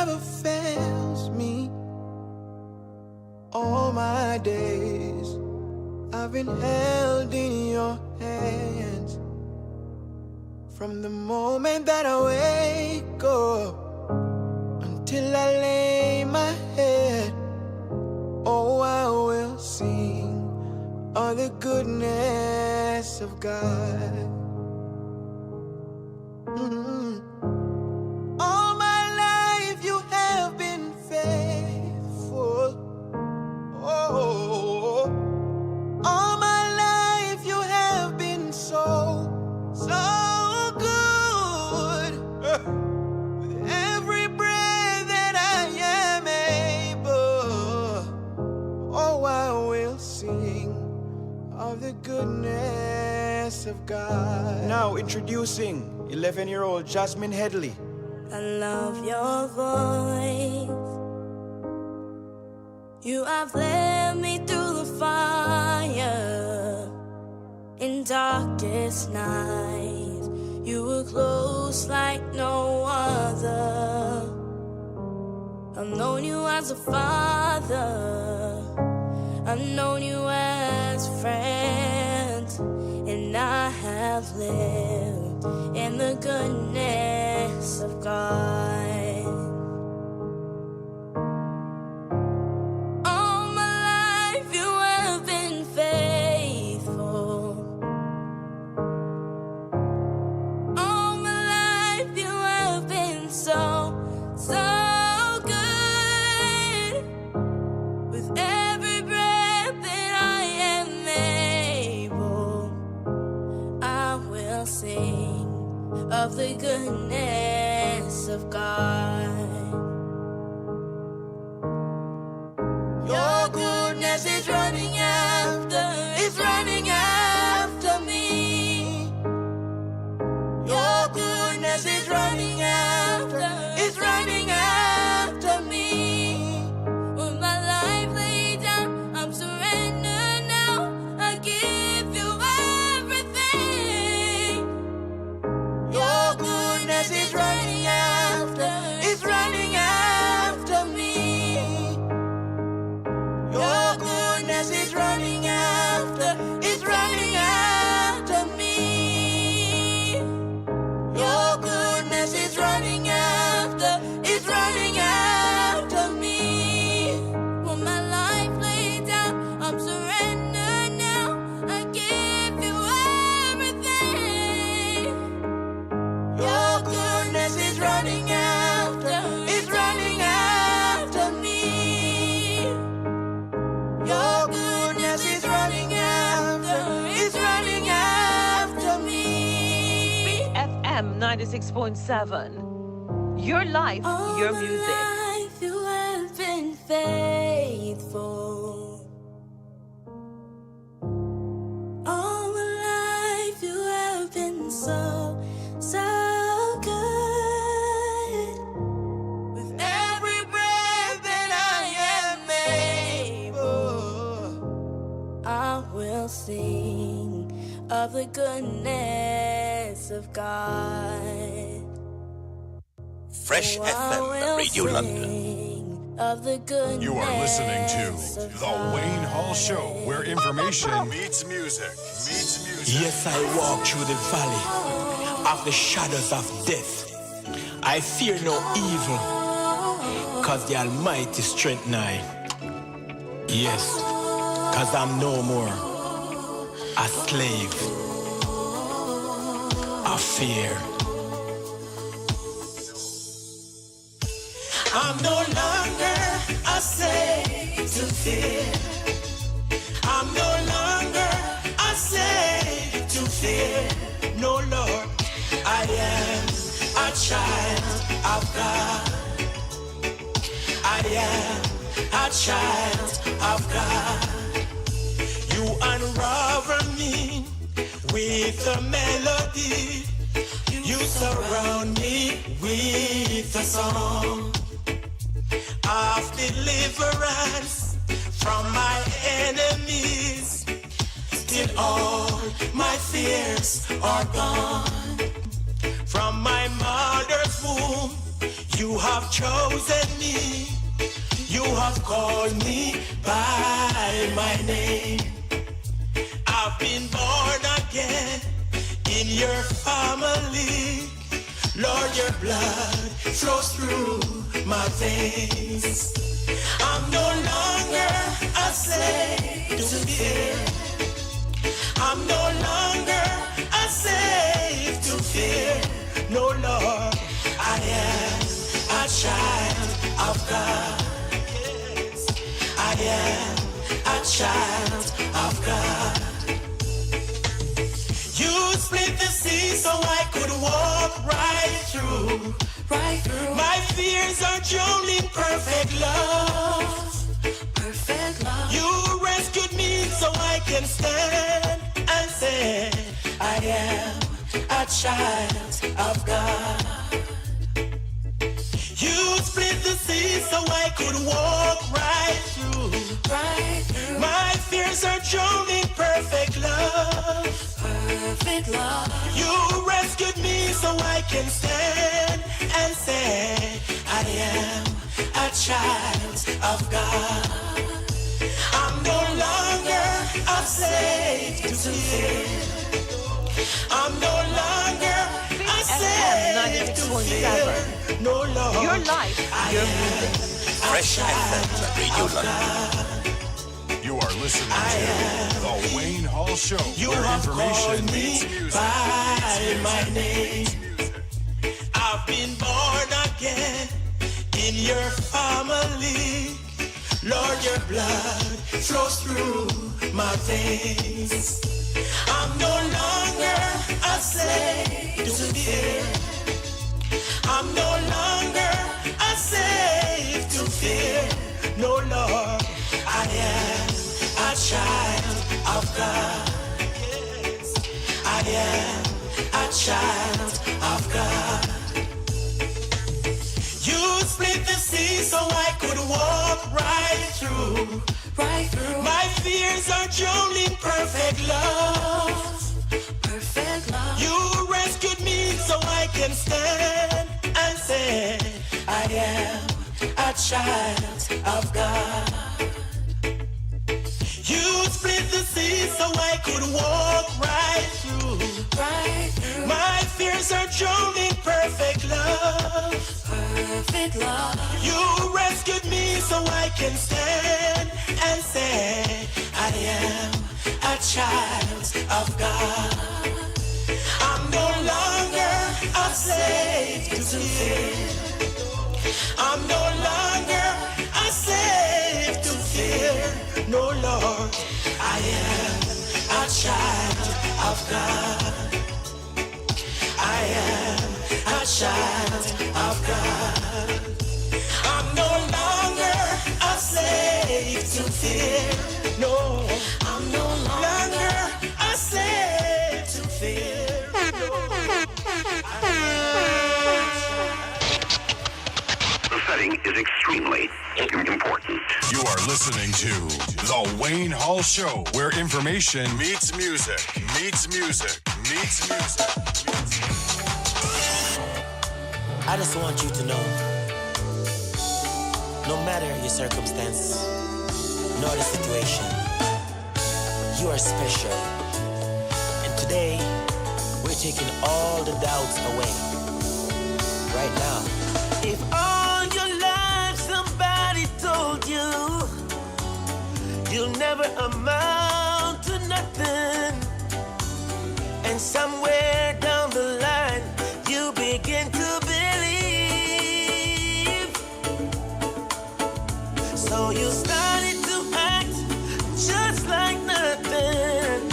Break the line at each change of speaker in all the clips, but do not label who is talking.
never fails me. All my days I've been held in your hands. From the moment that I wake up until I lay my head, oh, I will sing of the goodness of God. All my life you have been faithful. Oh, all my life you have been so good. With every breath that I am able, oh, I will sing of the goodness of God. Now introducing 11-year-old Jasmine Headley.
I love your voice. You have led me through the fire in darkest nights. You were close like no other. I've known you as a father, I've known you as friends, and I have lived in the goodness of God. All my life you have been faithful. All my life you have been so good. With every breath that I am able, I will sing of the goodness of God. Your goodness is running after me. Your goodness is running after me. With my life laid down, I'm surrendered now. I give you everything. Your goodness is running after me. Your goodness is running after me. Your goodness is running after me. With my life laid down, I'm surrendered now. I give you everything. Your goodness is running after me. Your goodness is running after me.
FM 96.7. Your life, your music.
All my life you have been faithful. All my life you have been so good. With every breath that I am able, I will sing of the goodness of God.
Fresh FM, Radio London.
Of the goodness
You are listening to
of
The
God.
Wayne Hall Show, where information meets music.
Yes, I walk through the valley of the shadows of death. I fear no evil, cause the Almighty strength nigh. Yes, cause I'm no more a slave of fear. I'm no longer a slave to fear. I'm no longer a slave to fear. No, Lord, I am a child of God. I am a child of God. You unravel me with a melody. You surround me with a song of deliverance from my enemies. Till all my fears are gone. From my mother's womb, You have chosen me. You have called me by my name. I've been born again in your family. Lord, your blood flows through my veins. I'm no longer a slave to fear. I'm no longer a slave to fear. No, Lord, I am a child of God. Yes, I am a child of God. You split the sea so I could walk right through. Right through. My fears are drowned in perfect love. Perfect love. You rescued me so I can stand and say, I am a child of God. You split the sea so I could walk right through. Right through. My fears are drowned in perfect love. Perfect love. You rescued me so I can stand and say, I am a child of God. I'm no longer a slave to fear. I'm no longer a slave to fear. No, Lord.
Your life, your music.
Fresh FM Radio London.
You are listening to The Wayne Hall Show, where information meets music.
By my name. I've been born again in your family. Lord, your blood flows through my veins. I'm no longer a slave to fear. I'm no longer a slave to fear. No, Lord, I am a child of God. Yes, I am a child of God. You split the sea so I could walk right through. Right through. My fears are drowned in perfect love. Perfect love. You rescued me so I can stand and say, I am a child of God. You split the sea so I could walk right through. Right through. My fears are drowned in perfect love. Perfect love. You rescued me so I can stand and say, I am a child of God. I'm no longer a slave to fear. I'm no longer a slave to fear. No, Lord, I am a child of God. I am a child of God. I'm no longer a slave to fear. No, I'm no longer a slave to fear.
The setting is extremely important.
You are listening to The Wayne Hall Show, where information meets music, meets music, meets music.
I just want you to know, no matter your circumstances, nor the situation, you are special. And today, we're taking all the doubts away. Right now.
If all your life somebody told you you'll never amount to nothing, and somewhere down the line you begin to believe, so you started to act just like nothing.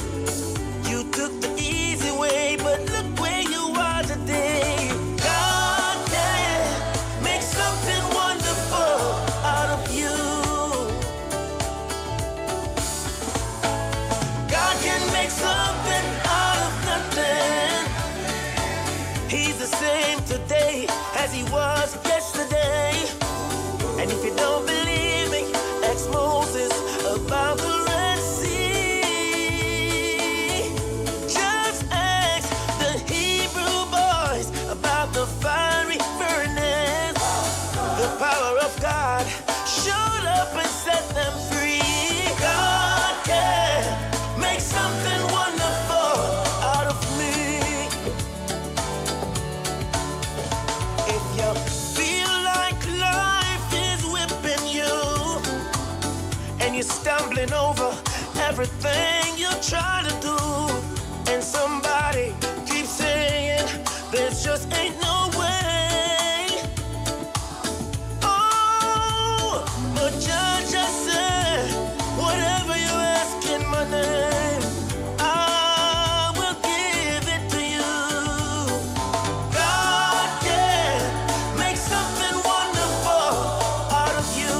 You took the easy way, but look where you are today. God can make something wonderful out of you. God can make something out of nothing. giving over everything you try to do. And somebody keeps saying there just ain't no way. Oh, but Judge just said, whatever you ask in my name, I will give it to you. God can make something wonderful out of you.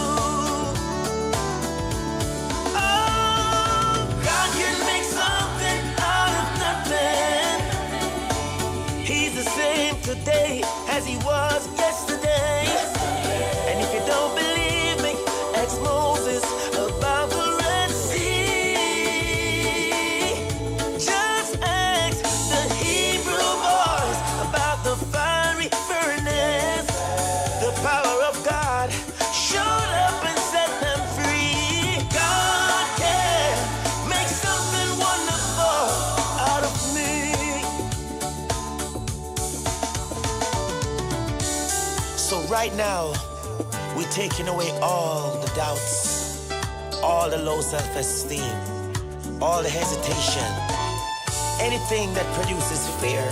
Oh, God can make something out of nothing. He's the same today as he was yesterday. And if you don't believe me, ask Moses about the Red Sea. Just ask the Hebrew boys about the fiery furnace. The power of God showed up and set them free. God can make something wonderful out of me. So right now, we're taking away all the doubts, all the low self-esteem, all the hesitation, anything that produces fear.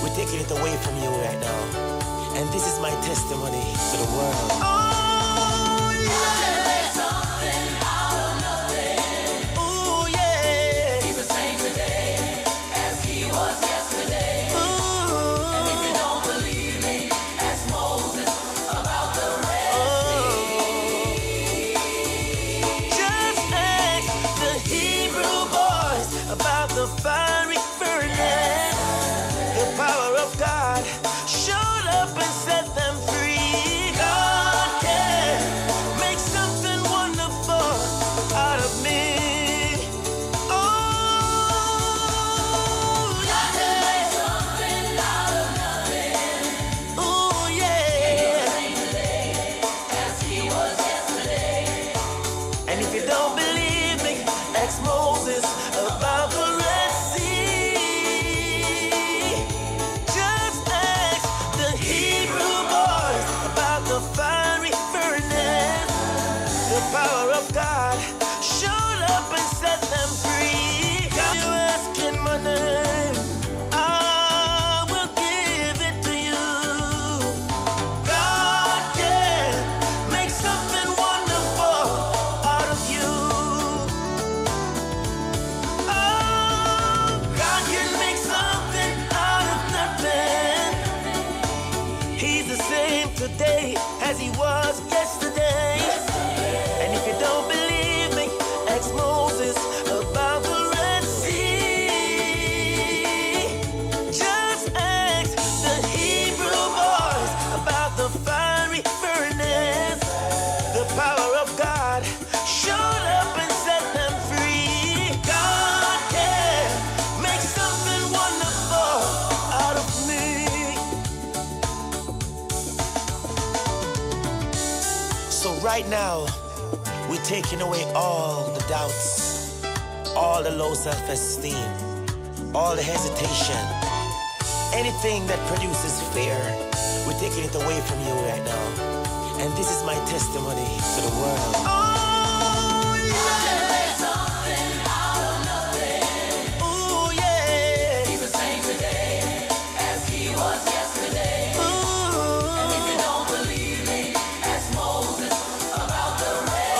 We're taking it away from you right now. And this is my testimony to the world. Oh, yeah. Oh, yeah. He's the same today as he was yesterday. Ooh. And if you don't believe me, ask Moses about the Red Sea. Just ask the Hebrew boys about the fiery furnace. The power of God showed up and set them free. God can make something wonderful out of me. Oh, God can make something out of nothing. Oh, yeah. As he was yesterday. And if you don't believe me, ask Moses about the Red Sea. Just ask the Hebrew boys about the fiery furnace. The power of God showed up and set them free. God, you ask in my name, I will give it to you. God can make something wonderful out of you. Oh, God can make something out of nothing. He's the same today as he was yesterday. And if you don't believe me, ask Moses about the Red Sea. Just ask the Hebrew boys about the fiery furnace. The power of God showed up and set them free. God can make something wonderful out of me. So right now, we're taking away all the doubts, all the low self-esteem, all the hesitation, anything that produces fear. We're taking it away from you right now. And this is my testimony to the world. Oh, yeah. Oh, yeah. He's the same today as he was yesterday. Ooh. And if you don't believe me, ask Moses about the Red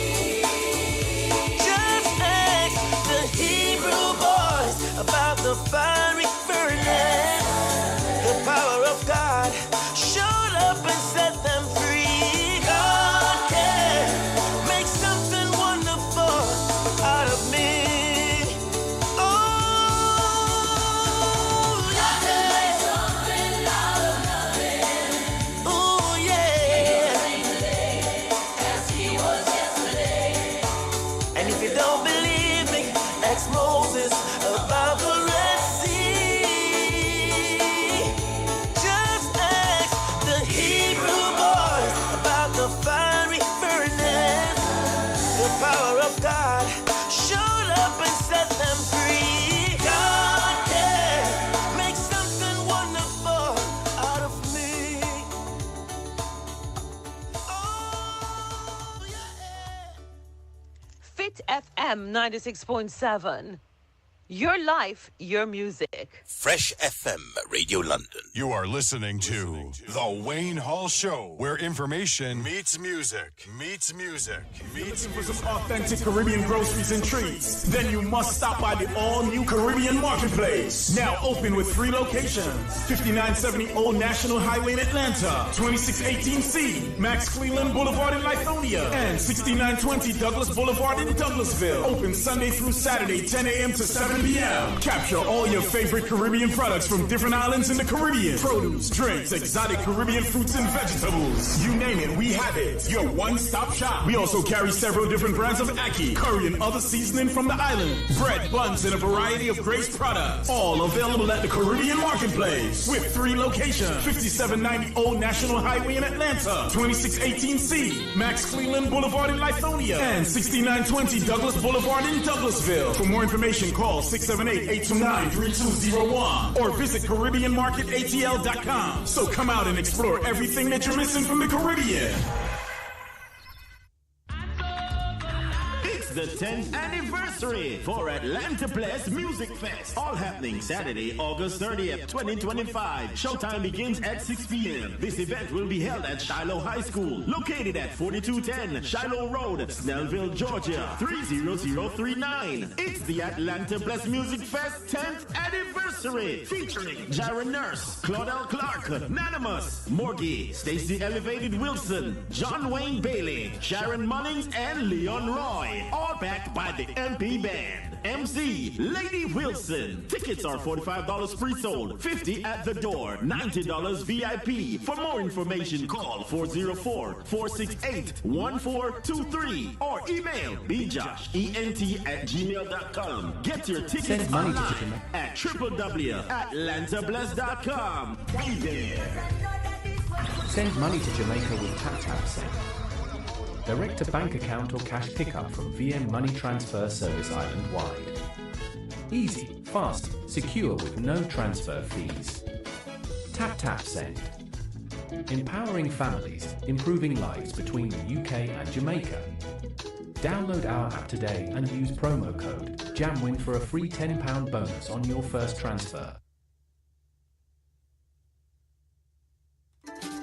Sea. Just ask the Hebrew boys about the fiery furnace. The power of God showed up and set them free. God can make something wonderful out of me. Oh, God can make something out of nothing. Oh, yeah. As he was yesterday. And if you don't believe me, ask Moses about the Red Sea. Just ask the Hebrew boys about the fiery furnace. The power of God showed up and set them free. God can make something wonderful out of me. Oh, yeah.
Sweet FM 96.7. Your life, your music.
Fresh FM Radio London.
You are listening to The Wayne Hall Show, where information meets music. Meets music. Meets
for some authentic Caribbean groceries and treats? Then you must stop by the all-new Caribbean Marketplace. Now open with 3 locations. 5970 Old National Highway in Atlanta, 2618C, Max Cleveland Boulevard in Lithonia, and 6920 Douglas Boulevard in Douglasville. Open Sunday through Saturday, 10 a.m. to 7 p.m. Capture all your favorite Caribbean products from different islands in the Caribbean. Produce, drinks, exotic Caribbean fruits and vegetables. You name it, we have it. Your one-stop shop. We also carry several different brands of ackee, curry, and other seasoning from the island. Bread, buns, and a variety of Grace products. All available at the Caribbean Marketplace. With 3 locations. 5790 Old National Highway in Atlanta, 2618C, Max Cleveland Boulevard in Lithonia, and 6920 Douglas Boulevard in Douglasville. For more information, call 678-829-3201 or visit CaribbeanMarketATL.com. So come out and explore everything that you're missing from the Caribbean.
The 10th anniversary for Atlanta Bless Music Fest. All happening Saturday, August 30th, 2025. Showtime begins at 6 p.m. This event will be held at Shiloh High School, located at 4210 Shiloh Road, Snellville, Georgia, 30039. It's the Atlanta Bless Music Fest 10th anniversary, featuring Jaron Nurse, Claudel Clark, Nanimus, Morgie, Stacey Elevated Wilson, John Wayne Bailey, Sharon Munnings, and Leon Roy. All backed by the MP Band. MC, Lady Wilson. Tickets are $45 pre-sold, $50 at the door, $90 VIP. For more information, call 404-468-1423 or email bjoshent@gmail.com. Get your tickets online at www.atlantabless.com. Be there.
Send money to Jamaica with TapTap Send. Direct to bank account or cash pickup from VM Money Transfer Service island-wide. Easy, fast, secure with no transfer fees. TapTap Send. Empowering families, improving lives between the UK and Jamaica. Download our app today and use promo code JAMWIN for a free £10 bonus on your first transfer.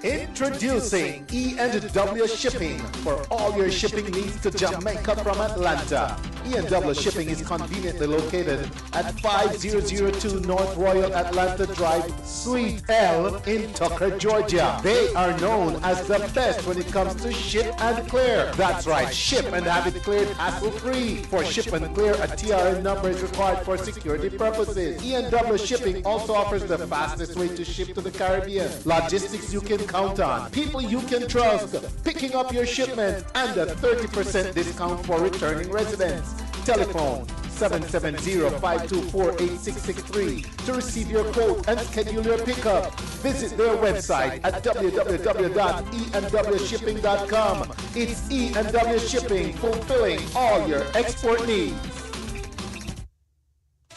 Introducing E&W Shipping for all your shipping needs to Jamaica from Atlanta. E&W Shipping is conveniently located at 5002 North Royal Atlanta Drive, Suite L in Tucker, Georgia. They are known as the best when it comes to ship and clear. That's right, ship and have it cleared hassle-free. For ship and clear, a TRN number is required for security purposes. E&W Shipping also offers the fastest way to ship to the Caribbean. Logistics you can count on, people you can trust, picking up your shipment, and a 30% discount for returning residents. Telephone 770-524-8663 to receive your quote and schedule your pickup. Visit their website at www.enwshipping.com. It's E&W Shipping, fulfilling all your export needs.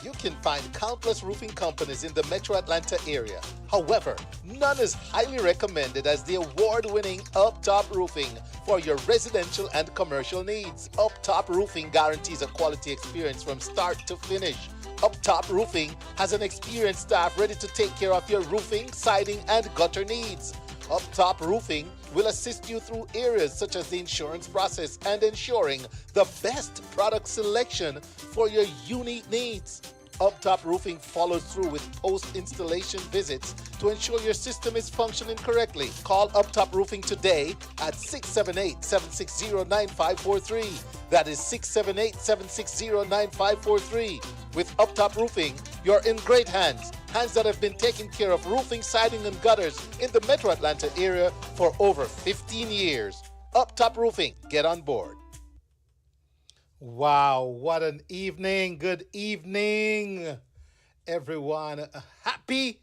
You can find countless roofing companies in the Metro Atlanta area. However, none is highly recommended as the award-winning Up Top Roofing for your residential and commercial needs. Up Top Roofing guarantees a quality experience from start to finish. Up Top Roofing has an experienced staff ready to take care of your roofing, siding, and gutter needs. Up Top Roofing will assist you through areas such as the insurance process and ensuring the best product selection for your unique needs. Up Top Roofing follows through with post-installation visits to ensure your system is functioning correctly. Call Up Top Roofing today at 678-760-9543. That is 678-760-9543. With Up Top Roofing, you're in great hands. Hands that have been taking care of roofing, siding, and gutters in the Metro Atlanta area for over 15 years. Up Top Roofing, get on board. Wow, what an evening. Good evening, everyone. A happy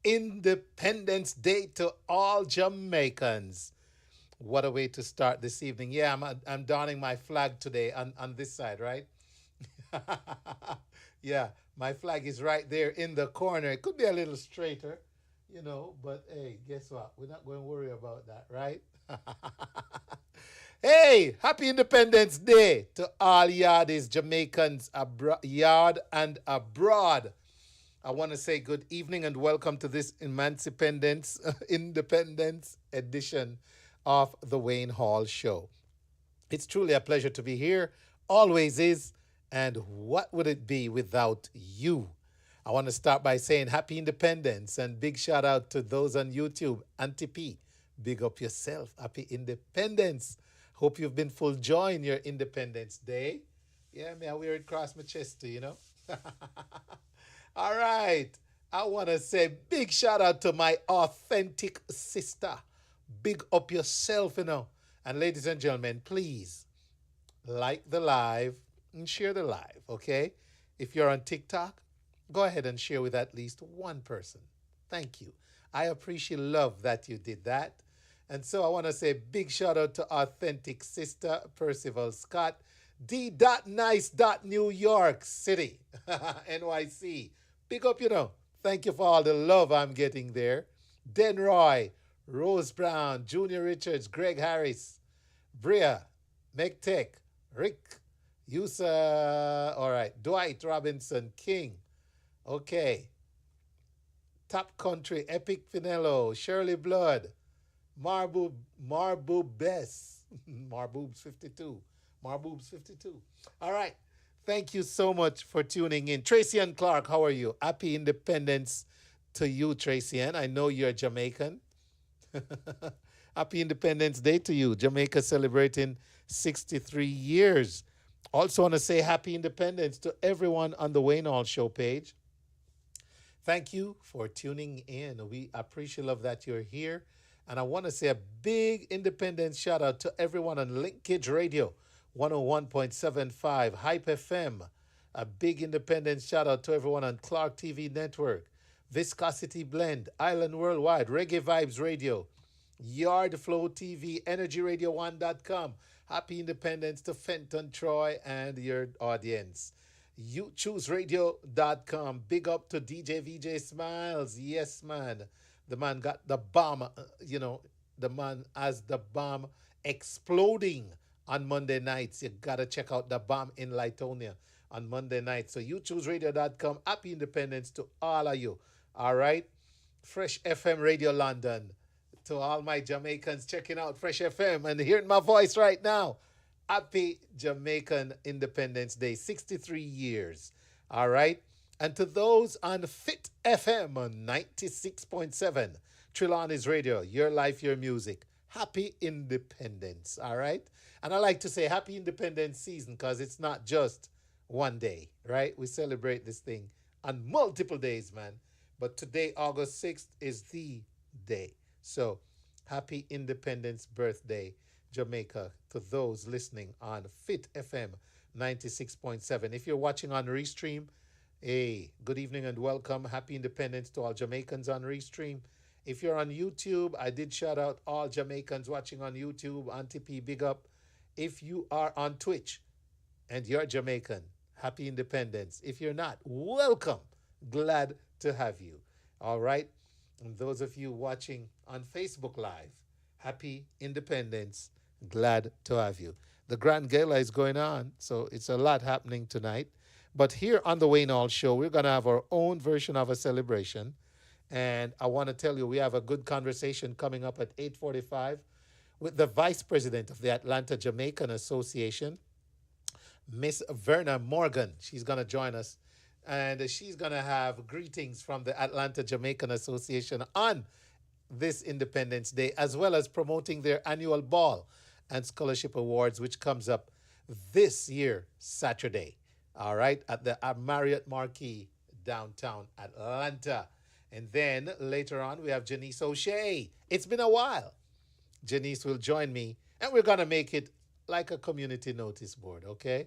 Independence Day to all Jamaicans. What a way to start this evening. Yeah, I'm donning my flag today on this side, right? Yeah, my flag is right there in the corner. It could be a little straighter, you know, but hey, guess what? We're not going to worry about that, right? Hey, happy Independence Day to all yardies, Jamaicans yard and abroad. I want to say good evening and welcome to this Independence edition of the Wayne Hall Show. It's truly a pleasure to be here, always is, and what would it be without you? I want to start by saying happy Independence and big shout out to those on YouTube. Auntie P, big up yourself. Happy Independence. Hope you've been full joy in your Independence Day. Yeah, man, I wear it across my chest too, you know. All right. I want to say big shout out to my authentic sister. Big up yourself, you know. And ladies and gentlemen, please like the live and share the live, okay? If you're on TikTok, go ahead and share with at least one person. Thank you. I appreciate love that you did that. And so I want to say big shout out to authentic sister Percival Scott, D.Nice. New York City, NYC. Big up, you know. Thank you for all the love I'm getting there. Den Roy, Rose Brown, Junior Richards, Greg Harris, Bria, McTech, Rick, Yusa, all right, Dwight Robinson, King, okay, Top Country, Epic Finello, Shirley Blood, Marboob Bess, Marboobs 52. All right. Thank you so much for tuning in. Tracy and Clark, how are you? Happy Independence to you, Tracy Ann. I know you're Jamaican. Happy Independence Day to you. Jamaica celebrating 63 years. Also want to say happy independence to everyone on the Wayne Hall Show page. Thank you for tuning in. We appreciate love that you're here. And I want to say a big independence shout out to everyone on Linkage Radio, 101.75, Hype FM. A big independence shout out to everyone on Clark TV Network, Viscosity Blend, Island Worldwide, Reggae Vibes Radio, Yard Flow TV, EnergyRadio1.com. Happy Independence to Fenton, Troy, and your audience. YouChooseRadio.com. Big up to DJ VJ Smiles. Yes, man. The man got the bomb, the man has the bomb exploding on Monday nights. You got to check out the bomb in Litonia on Monday night. So YouChooseRadio.com. Happy Independence to all of you. All right. Fresh FM Radio London. To all my Jamaicans checking out Fresh FM and hearing my voice right now. Happy Jamaican Independence Day. 63 years. All right. And to those on Fit FM on 96.7, Trelawny's Radio, your life, your music. Happy Independence, all right? And I like to say happy Independence season because it's not just one day, right? We celebrate this thing on multiple days, man. But today, August 6th, is the day. So happy Independence birthday, Jamaica, to those listening on Fit FM 96.7. If you're watching on Restream, hey, good evening and welcome. Happy Independence to all Jamaicans on Restream. If you're on YouTube, I did shout out all Jamaicans watching on YouTube. Auntie P, big up. If you are on Twitch and you're Jamaican, happy Independence. If you're not, welcome. Glad to have you. All right. And those of you watching on Facebook Live, happy Independence. Glad to have you. The Grand Gala is going on, so it's a lot happening tonight. But here on the Wayne Hall Show, we're going to have our own version of a celebration. And I want to tell you, we have a good conversation coming up at 8:45 with the Vice President of the Atlanta Jamaican Association, Miss Verna Morgan. She's going to join us. And she's going to have greetings from the Atlanta Jamaican Association on this Independence Day, as well as promoting their annual ball and scholarship awards, which comes up this year, Saturday. All right, at the Marriott Marquis, downtown Atlanta. And then later on, we have Jannice O'Shea. It's been a while. Jannice will join me, and we're going to make it like a community notice board, okay?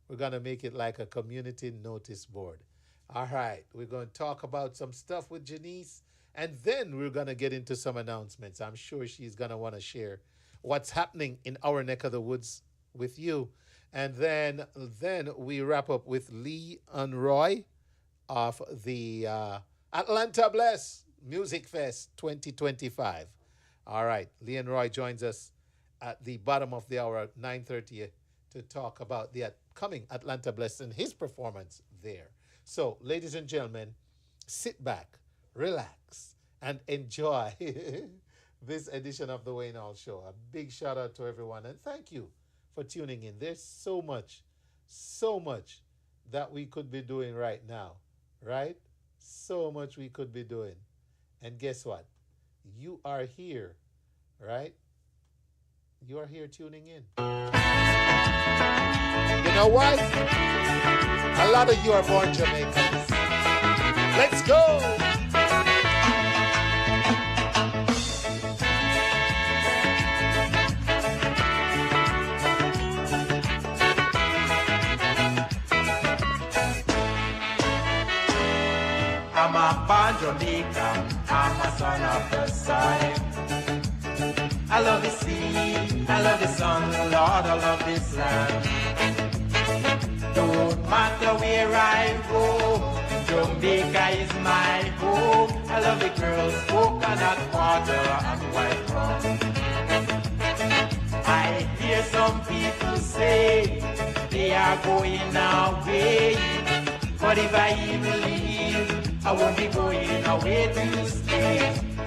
We're going to make it like a community notice board. All right, we're going to talk about some stuff with Jannice, and then we're going to get into some announcements. I'm sure she's going to want to share what's happening in our neck of the woods with you. And then we wrap up with Lee OnRoy of the Atlanta Bless Music Fest 2025. All right, Lee OnRoy joins us at the bottom of the hour at 9:30 to talk about the coming Atlanta Blessed and his performance there. So, ladies and gentlemen, sit back, relax, and enjoy this edition of the Wayne Hall Show. A big shout out to everyone, and thank you for tuning in. There's so much that we could be doing right now, right? So much we could be doing. And guess what? You are here, right? You are here tuning in. You know what? A lot of you are born Jamaicans. Let's go!
I'm a born Jamaican, I'm a son of the soil. I love the sea, I love the sun, Lord, I love this land. Don't matter where I go, Jamaica is my home. I love the girls, coconut water and white rum. I hear some people say they are going away, but if I even leave, I won't be going away to stay.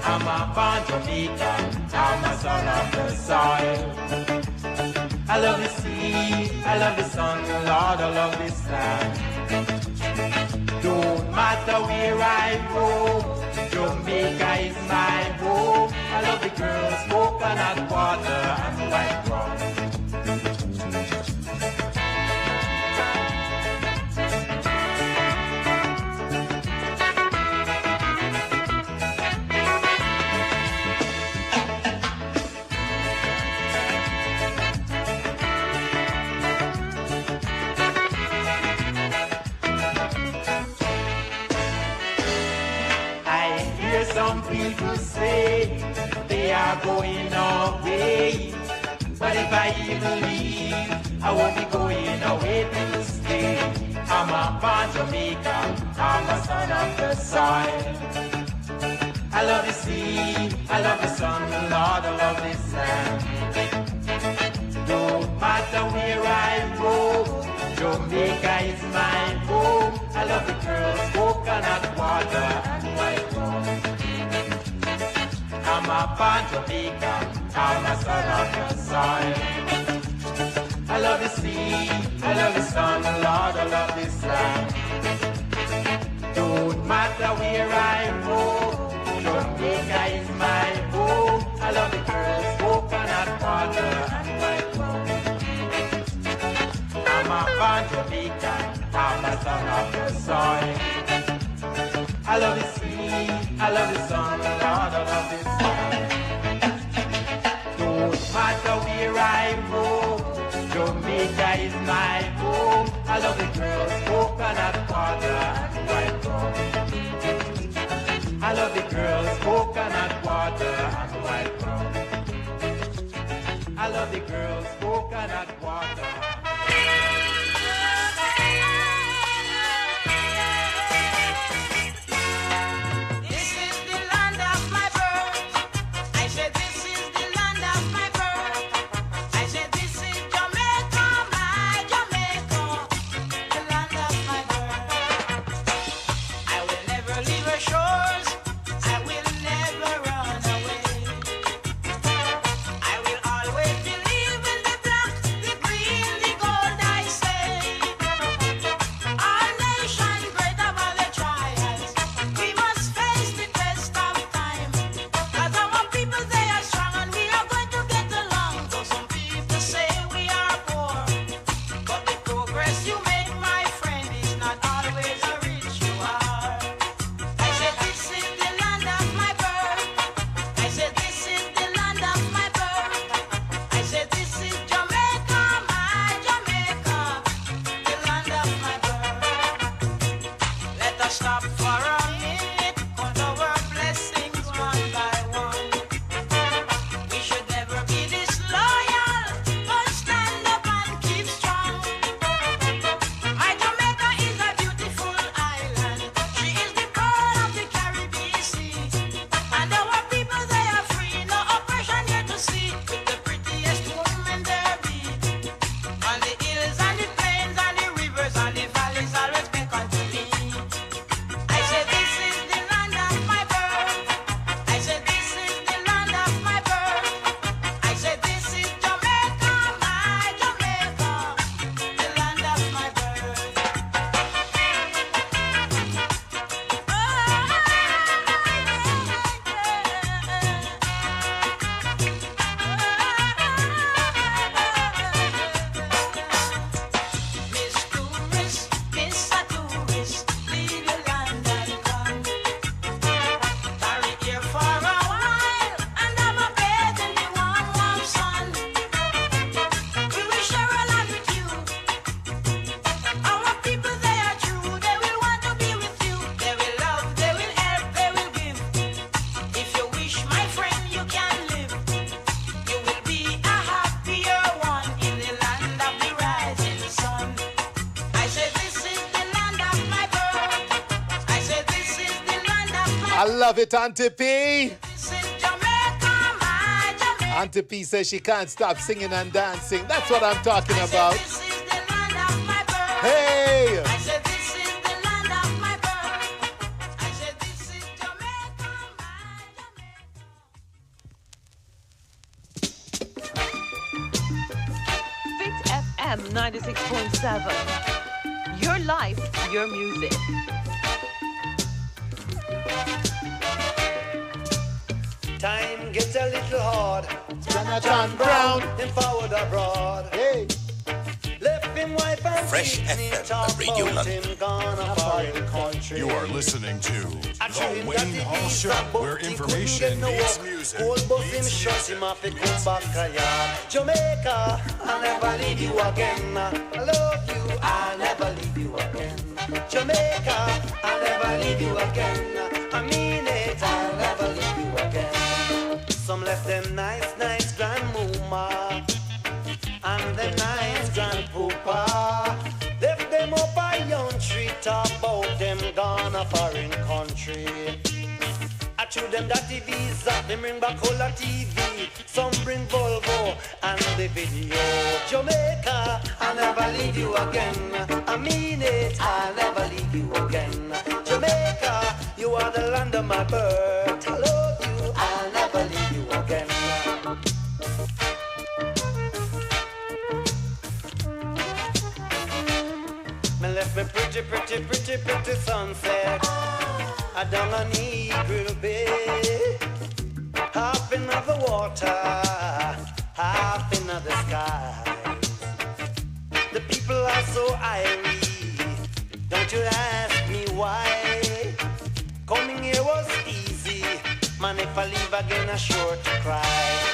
I'm a born Jamaican, I'm a son of the soil. I love the sea, I love the sun, Lord, I love this land. Don't matter where I go, Jamaica is my home. I love the girls, coconut water and white rum. Some people say they are going away, but if I even leave, I won't be going away to stay. I'm a born Jamaican, I'm a son of the soil. I love the sea, I love the sun, Lord, I love this land. No matter where I go, Jamaica is my home. I love the girls, coconut water and white rum. I'm a born Jamaican, I'm a son of the soil. I love the sea, I love the sun, Lord, I love this land. Don't matter where I go, Jamaica is my home. I love the girls, coconut water and white rum. I'm a born Jamaican, I'm a son of the soil. I love the sea, I love the sun, Lord, I love this land. Don't matter where I go, Jamaica is my home. I love the girls, coconut water and white rum. I love the girls, coconut water and white rum. I love the girls, coconut water.
I will always believe in the black, the green.
I love it, Auntie P. Auntie P says she can't stop singing and dancing. That's what I'm talking about. Hey!
Fit FM 96.7. Your life, your music.
Time gets a little hard.
Jonathan Brown,
him forward abroad.
Hey.
Left him wife and
Fresh FM, Radio London.
him gone a foreign country.
You are listening to The Wayne Hall Show, where information meets music.
Old boss him shut him off, it come back a yard. Jamaica, I'll never leave you again. I love you, I'll never leave you again. Jamaica, I'll never leave you again. I mean it, I'll never leave you again. Some left them nice grandmama and them nice grandpapa. Left them up a young tree top about them gone a foreign country. I threw them dirty visa, them bring back all the TV. Some bring Volvo and the video. Jamaica, I'll never leave you again. I mean it, I'll never leave you again. Jamaica, you are the land of my birth. I love you, I'll never leave you again. Me left me pretty sunset. I down on Eagle Bay. Half in the water, half in the sky. The people are so irie. Don't you ask me why. Coming here was easy. Man, if I leave again, I'm sure to cry.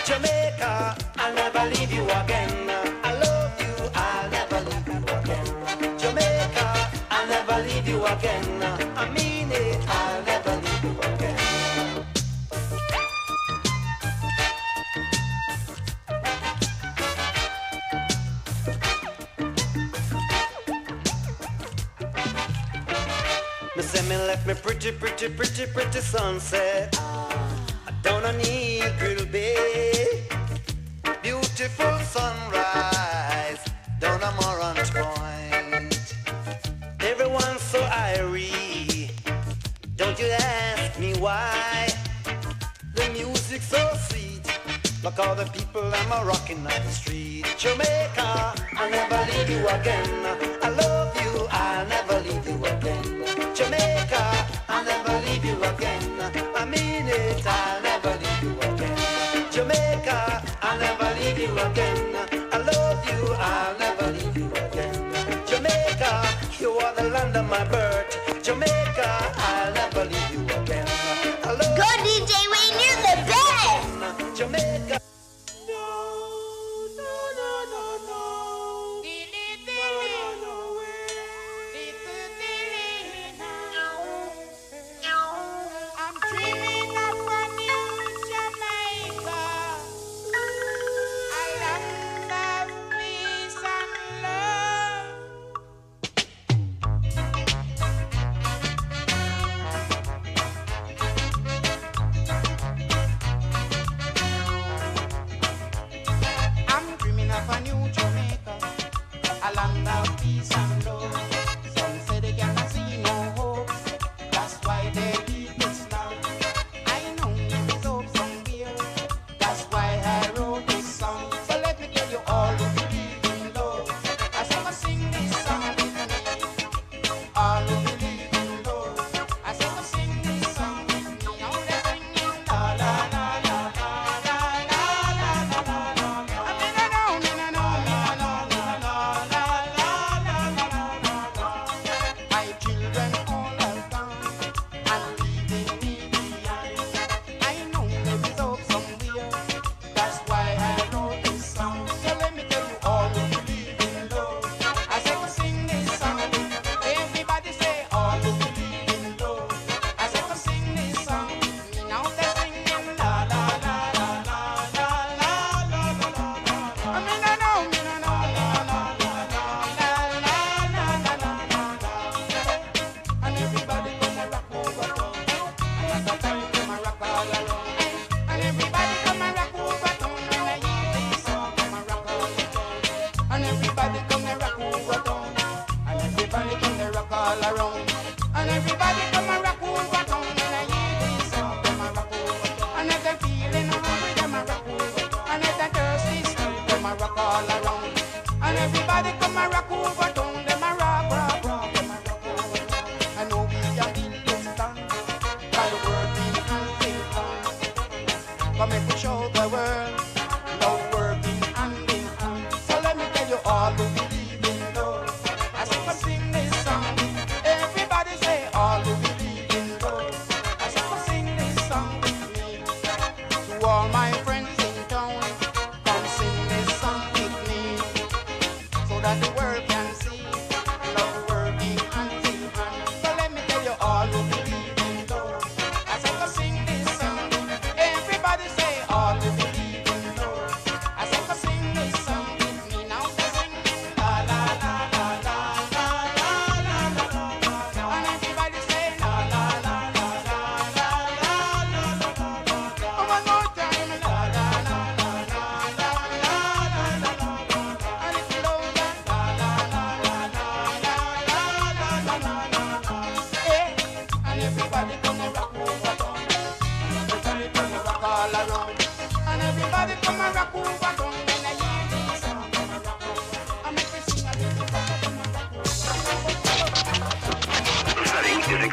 Jamaica, I'll never leave you again. I love you, I'll never leave you again. Jamaica, I'll never leave you again. I mean it, I'll never leave you again. Me say me left me pretty sunset. Down on Eagle Bay. Beautiful sunrise down on Morant Point. Everyone's so irie. Don't you ask me why. The music's so sweet. Look all the people them a rocking on the street. Jamaica, I'll never leave you again. I love you, I'll never leave you again. Jamaica, I'll never leave you again. I mean it, I'll never leave you again. Jamaica, I'll never leave you again. I love you, I'll never leave you again. Jamaica, you are the land of my birth. Jamaica, I'll never leave you again. I love
Go DJ Wayne, you're the best!
Jamaica.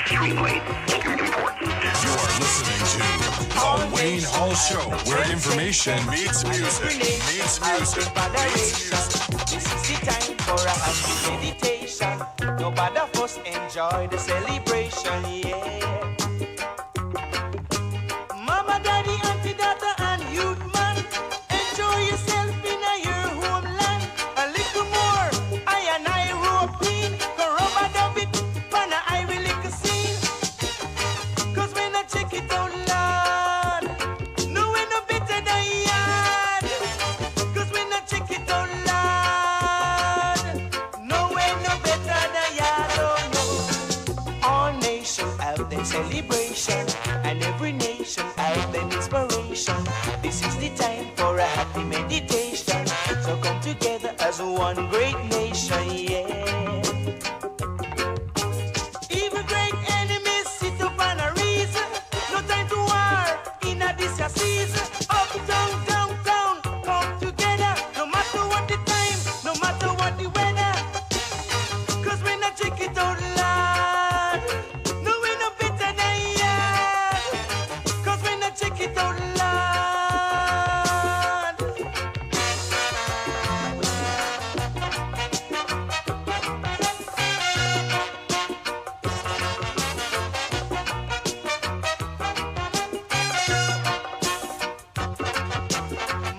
extremely important. You are listening to The Wayne Hall Show, where information meets music. Meets music. Meets music.
This is the time for a happy meditation. Nobody of us enjoy the celebration, yeah. Mama, daddy, auntie, daughter, and youth man, enjoy yourself in your homeland. A little more, I and I rope in, corrupt of it, but I will lick a scene. Cause when I check it out loud, no way no better than yard. Cause when I check it out loud, no way no better than yard. Oh no. All nations have their celebration, and every nation has their inspiration. This is the time for a happy meditation. So come together as one great nation, yeah. Even great enemies sit up on a reason. No time to war in a this season. Up, down, down, down, come together. No matter what the time, no matter what the weather. Cause when I check it out loud, no way no better than yard. Cause when I check it out loud,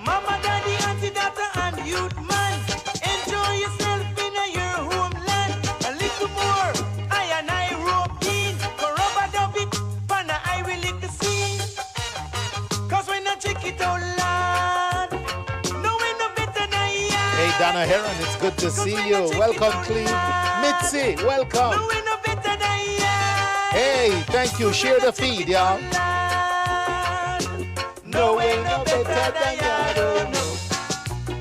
Mama, daddy, auntie, daughter, and youth man, enjoy yourself in your homeland. A little more, I and I rope in, corrupt of it, but I will lick the scene. Cause when I check it out loud, no way no better than yard.
Hey, Donna Heron, it's good to see you. Welcome, Cleve. Mitzi, welcome.
No way no better than yard.
Hey, thank you. Share the feed, y'all.
No way no better than yard. Oh no.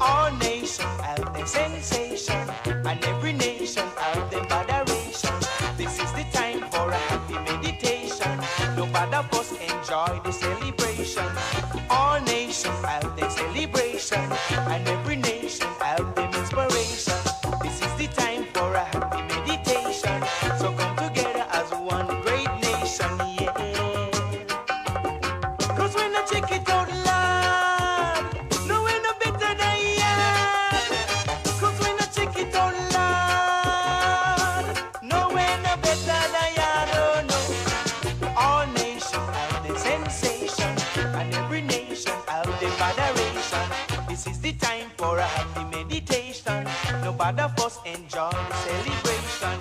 All nations have their sensation, and every nation have their moderation. This is the time for a happy meditation. Nobody of us enjoy the celebration. All nations have their celebration, and every nation have their inspiration. This is the time for a happy meditation. So come together as one great nation, yeah. Cause when I check it out loud, no way no better than yard. Cause when I check it out loud, no way no better than yard. Oh no. All nations have their sensation, and every nation have their moderation. This is the time for a happy meditation. Nobody of us enjoy the celebration.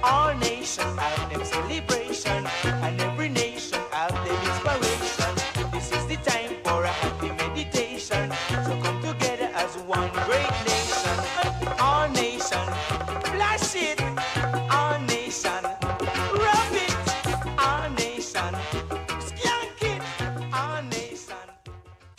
All nations have their celebration, and every nation have their inspiration. This is the time for a happy meditation. So come together as one great nation. All nation, flash it. All nation, rub it. All nation, skank it. All nation.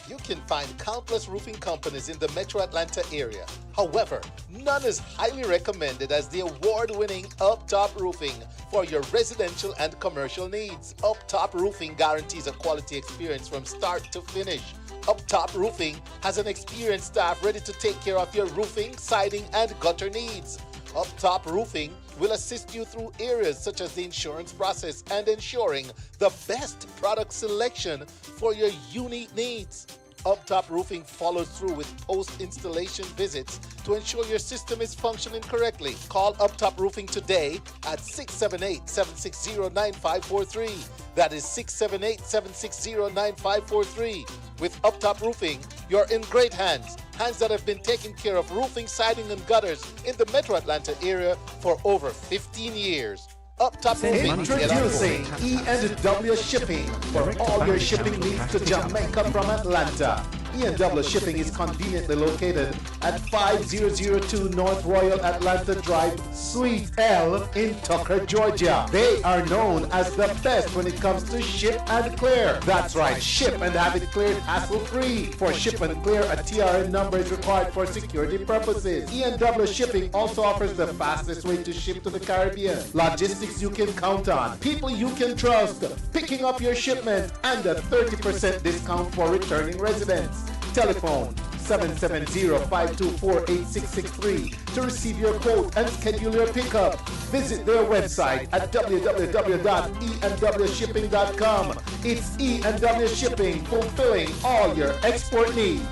You can find countless roofing companies in the Metro Atlanta area. However, none is highly recommended as the award-winning Up Top Roofing for your residential and commercial needs. Up Top Roofing guarantees a quality experience from start to finish. Up Top Roofing has an experienced staff ready to take care of your roofing, siding, and gutter needs. Up Top Roofing will assist you through areas such as the insurance process and ensuring the best product selection for your unique needs. Up Top Roofing follows through with post-installation visits to ensure your system is functioning correctly. Call Up Top Roofing today at 678-760-9543. That is 678-760-9543. With Up Top Roofing, you're in great hands. Hands that have been taking care of roofing, siding, and gutters in the Metro Atlanta area for over 15 years. Up Top Roofing.
Introducing E&W Shipping for all your shipping needs to Jamaica from Atlanta. E&W Shipping is conveniently located at 5002 North Royal Atlanta Drive, Suite L in Tucker, Georgia. They are known as the best when it comes to ship and clear. That's right, ship and have it cleared hassle-free. For ship and clear, a TRN number is required for security purposes. E&W Shipping also offers the fastest way to ship to the Caribbean. Logistics you can count on, people you can trust, picking up your shipment, and a 30% discount for returning residents. Telephone 770-524-8663 to receive your quote and schedule your pickup. Visit their website at www.enwshipping.com. It's E&W Shipping, fulfilling all your export needs.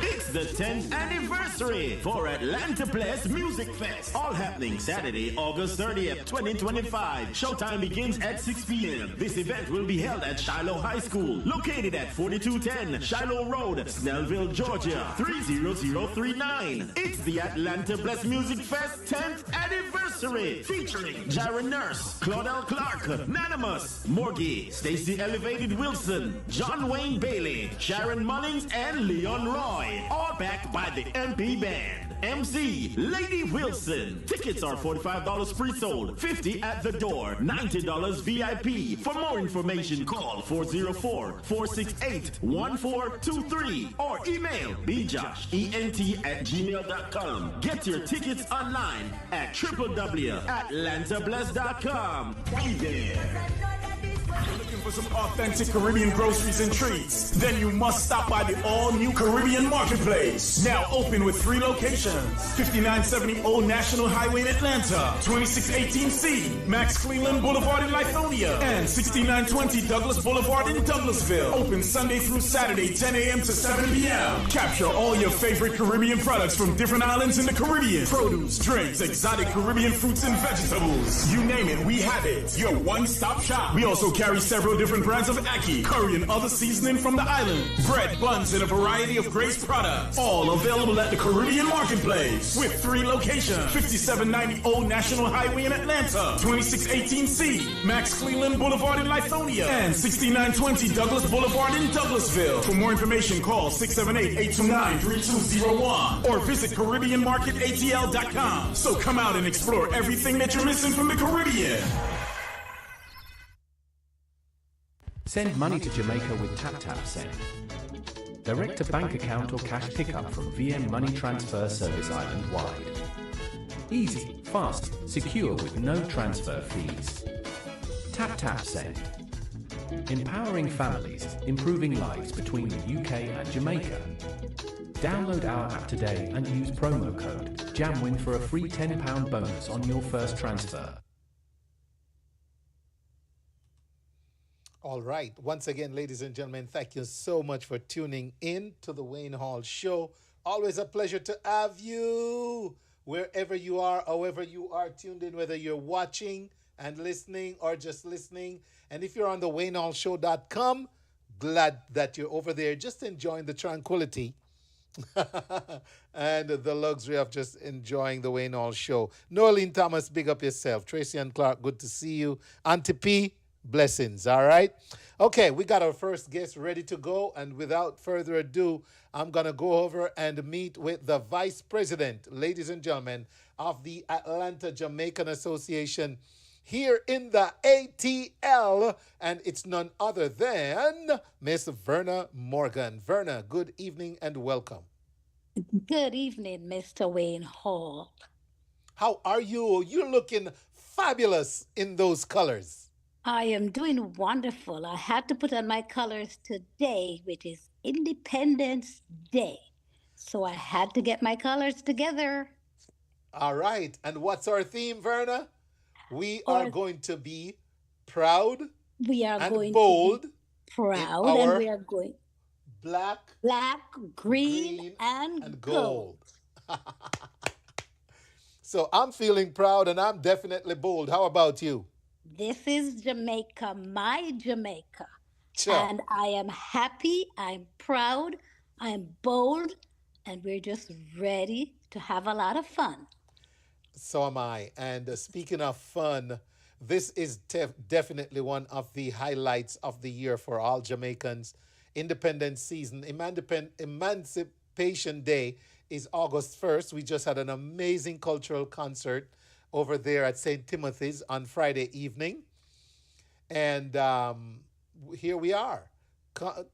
It's the 10th anniversary for Atlanta Place Music Fest. All happening Saturday, August 30th, 2025. Showtime begins at 6 p.m. This event will be held at Shiloh High School, located at 4210 Shiloh Road, Snellville, Georgia, 30039. It's the Atlanta Place Music Fest 10th anniversary, featuring Jaron Nurse, Claudel Clark, Nanimus, Morgie, Stacey Elevated Wilson, John Wayne Bailey, Sharon Mullins, and Leon Roy. All backed by the MP Band. MC, Lady Wilson. Tickets are $45 pre-sold, $50 at the door, $90 VIP. For more information, call 404-468-1423 or email bjoshent@gmail.com. Get your tickets online at www.atlantabless.com. Be there.
Looking for some authentic Caribbean groceries and treats? Then you must stop by the all-new Caribbean Marketplace. Now open with 3 locations. 5970 Old National Highway in Atlanta, 2618C, Max Cleveland Boulevard in Lithonia, and 6920 Douglas Boulevard in Douglasville. Open Sunday through Saturday, 10 a.m. to 7 p.m. Capture all your favorite Caribbean products from different islands in the Caribbean. Produce, drinks, exotic Caribbean fruits and vegetables. You name it, we have it. Your one-stop shop. We also carry several different brands of ackee, curry, and other seasoning from the island. Bread, buns, and a variety of Grace products. All available at the Caribbean Marketplace with 3 locations. 5790 Old National Highway in Atlanta, 2618C, Max Cleveland Boulevard in Lithonia, and 6920 Douglas Boulevard in Douglasville. For more information, call 678-829-3201 or visit CaribbeanMarketATL.com. So come out and explore everything that you're missing from the Caribbean.
Send money to Jamaica with TapTap Send. Direct to bank account or cash pickup from VM Money Transfer Service island-wide. Easy, fast, secure with no transfer fees. TapTap Send. Empowering families, improving lives between the UK and Jamaica. Download our app today and use promo code JAMWIN for a free £10 bonus on your first transfer.
All right. Once again, ladies and gentlemen, thank you so much for tuning in to the Wayne Hall Show. Always a pleasure to have you wherever you are, however you are tuned in, whether you're watching and listening or just listening. And if you're on the WayneHallShow.com, glad that you're over there just enjoying the tranquility and the luxury of just enjoying the Wayne Hall Show. Noeline Thomas, big up yourself. Tracy and Clark, good to see you. Auntie P, blessings, all right? Okay, we got our first guest ready to go, and without further ado, I'm going to go over and meet with the Vice President, ladies and gentlemen, of the Atlanta Jamaican Association here in the ATL, and it's none other than Miss Verna Morgan. Verna, good evening and welcome.
Good evening, Mr. Wayne Hall.
How are you? You're looking fabulous in those colors.
I am doing wonderful. I had to put on my colors today, which is Independence Day. So I had to get my colors together.
All right. And what's our theme, Verna? We are going to be proud.
We are
and
going
bold.
to be proud, and we are going
black,
green, and gold.
So I'm feeling proud, and I'm definitely bold. How about you?
This is Jamaica, my Jamaica.
Sure.
And I am happy, I'm proud, I'm bold, and we're just ready to have a lot of fun.
So am I. And speaking of fun, this is definitely one of the highlights of the year for all Jamaicans. Independence season, Emancipation Day is August 1st. We just had an amazing cultural concert over there at St. Timothy's on Friday evening. And here we are.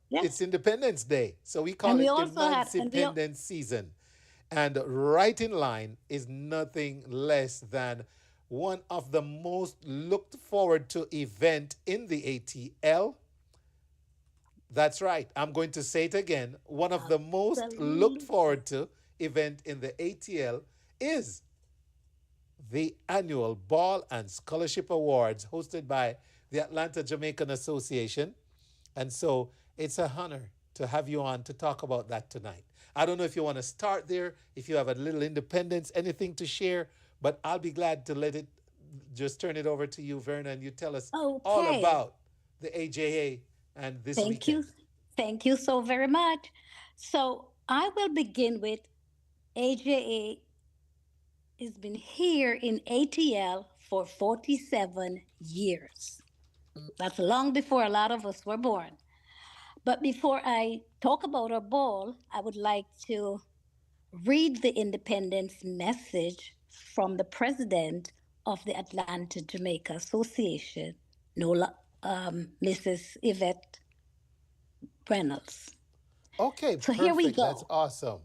Yes.
It's Independence Day. So we call it Emancipation season. And right in line is nothing less than one of the most looked forward to event in the ATL, That's right. I'm going to say it again. One of the most looked
Absolutely.
forward to event in the ATL is the annual Ball and Scholarship Awards hosted by the Atlanta Jamaican Association. And so it's a honor to have you on to talk about that tonight. I don't know if you want to start there, if you have a little independence, anything to share, but I'll be glad to let it just turn it over to you, Verna, and you tell us all
Okay.
about the AJA and this
Thank
weekend.
you. Thank you so very much. So I will begin with AJA has been here in ATL for 47 years. That's long before a lot of us were born. But before I talk about our ball, I would like to read the independence message from the president of the Atlanta Jamaica Association, Nola, Mrs. Yvette Reynolds.
Okay,
So here we
perfect. That's
go.
awesome.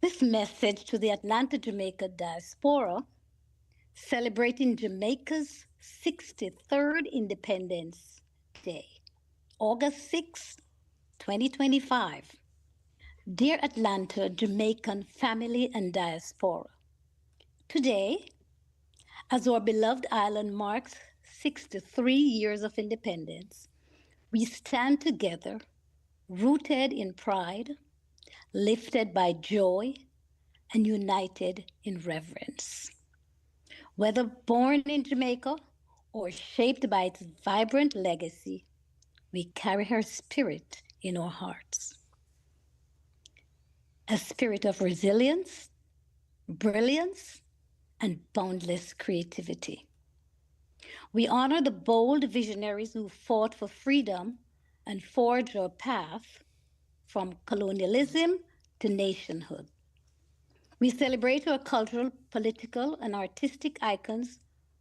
This message to the Atlanta Jamaica diaspora celebrating Jamaica's 63rd Independence Day, August 6, 2025. Dear Atlanta Jamaican family and diaspora, today, as our beloved island marks 63 years of independence, we stand together, rooted in pride, lifted by joy, and united in reverence. Whether born in Jamaica or shaped by its vibrant legacy, we carry her spirit in our hearts. A spirit of resilience, brilliance, and boundless creativity. We honor the bold visionaries who fought for freedom and forged our path from colonialism to nationhood. We celebrate our cultural, political, and artistic icons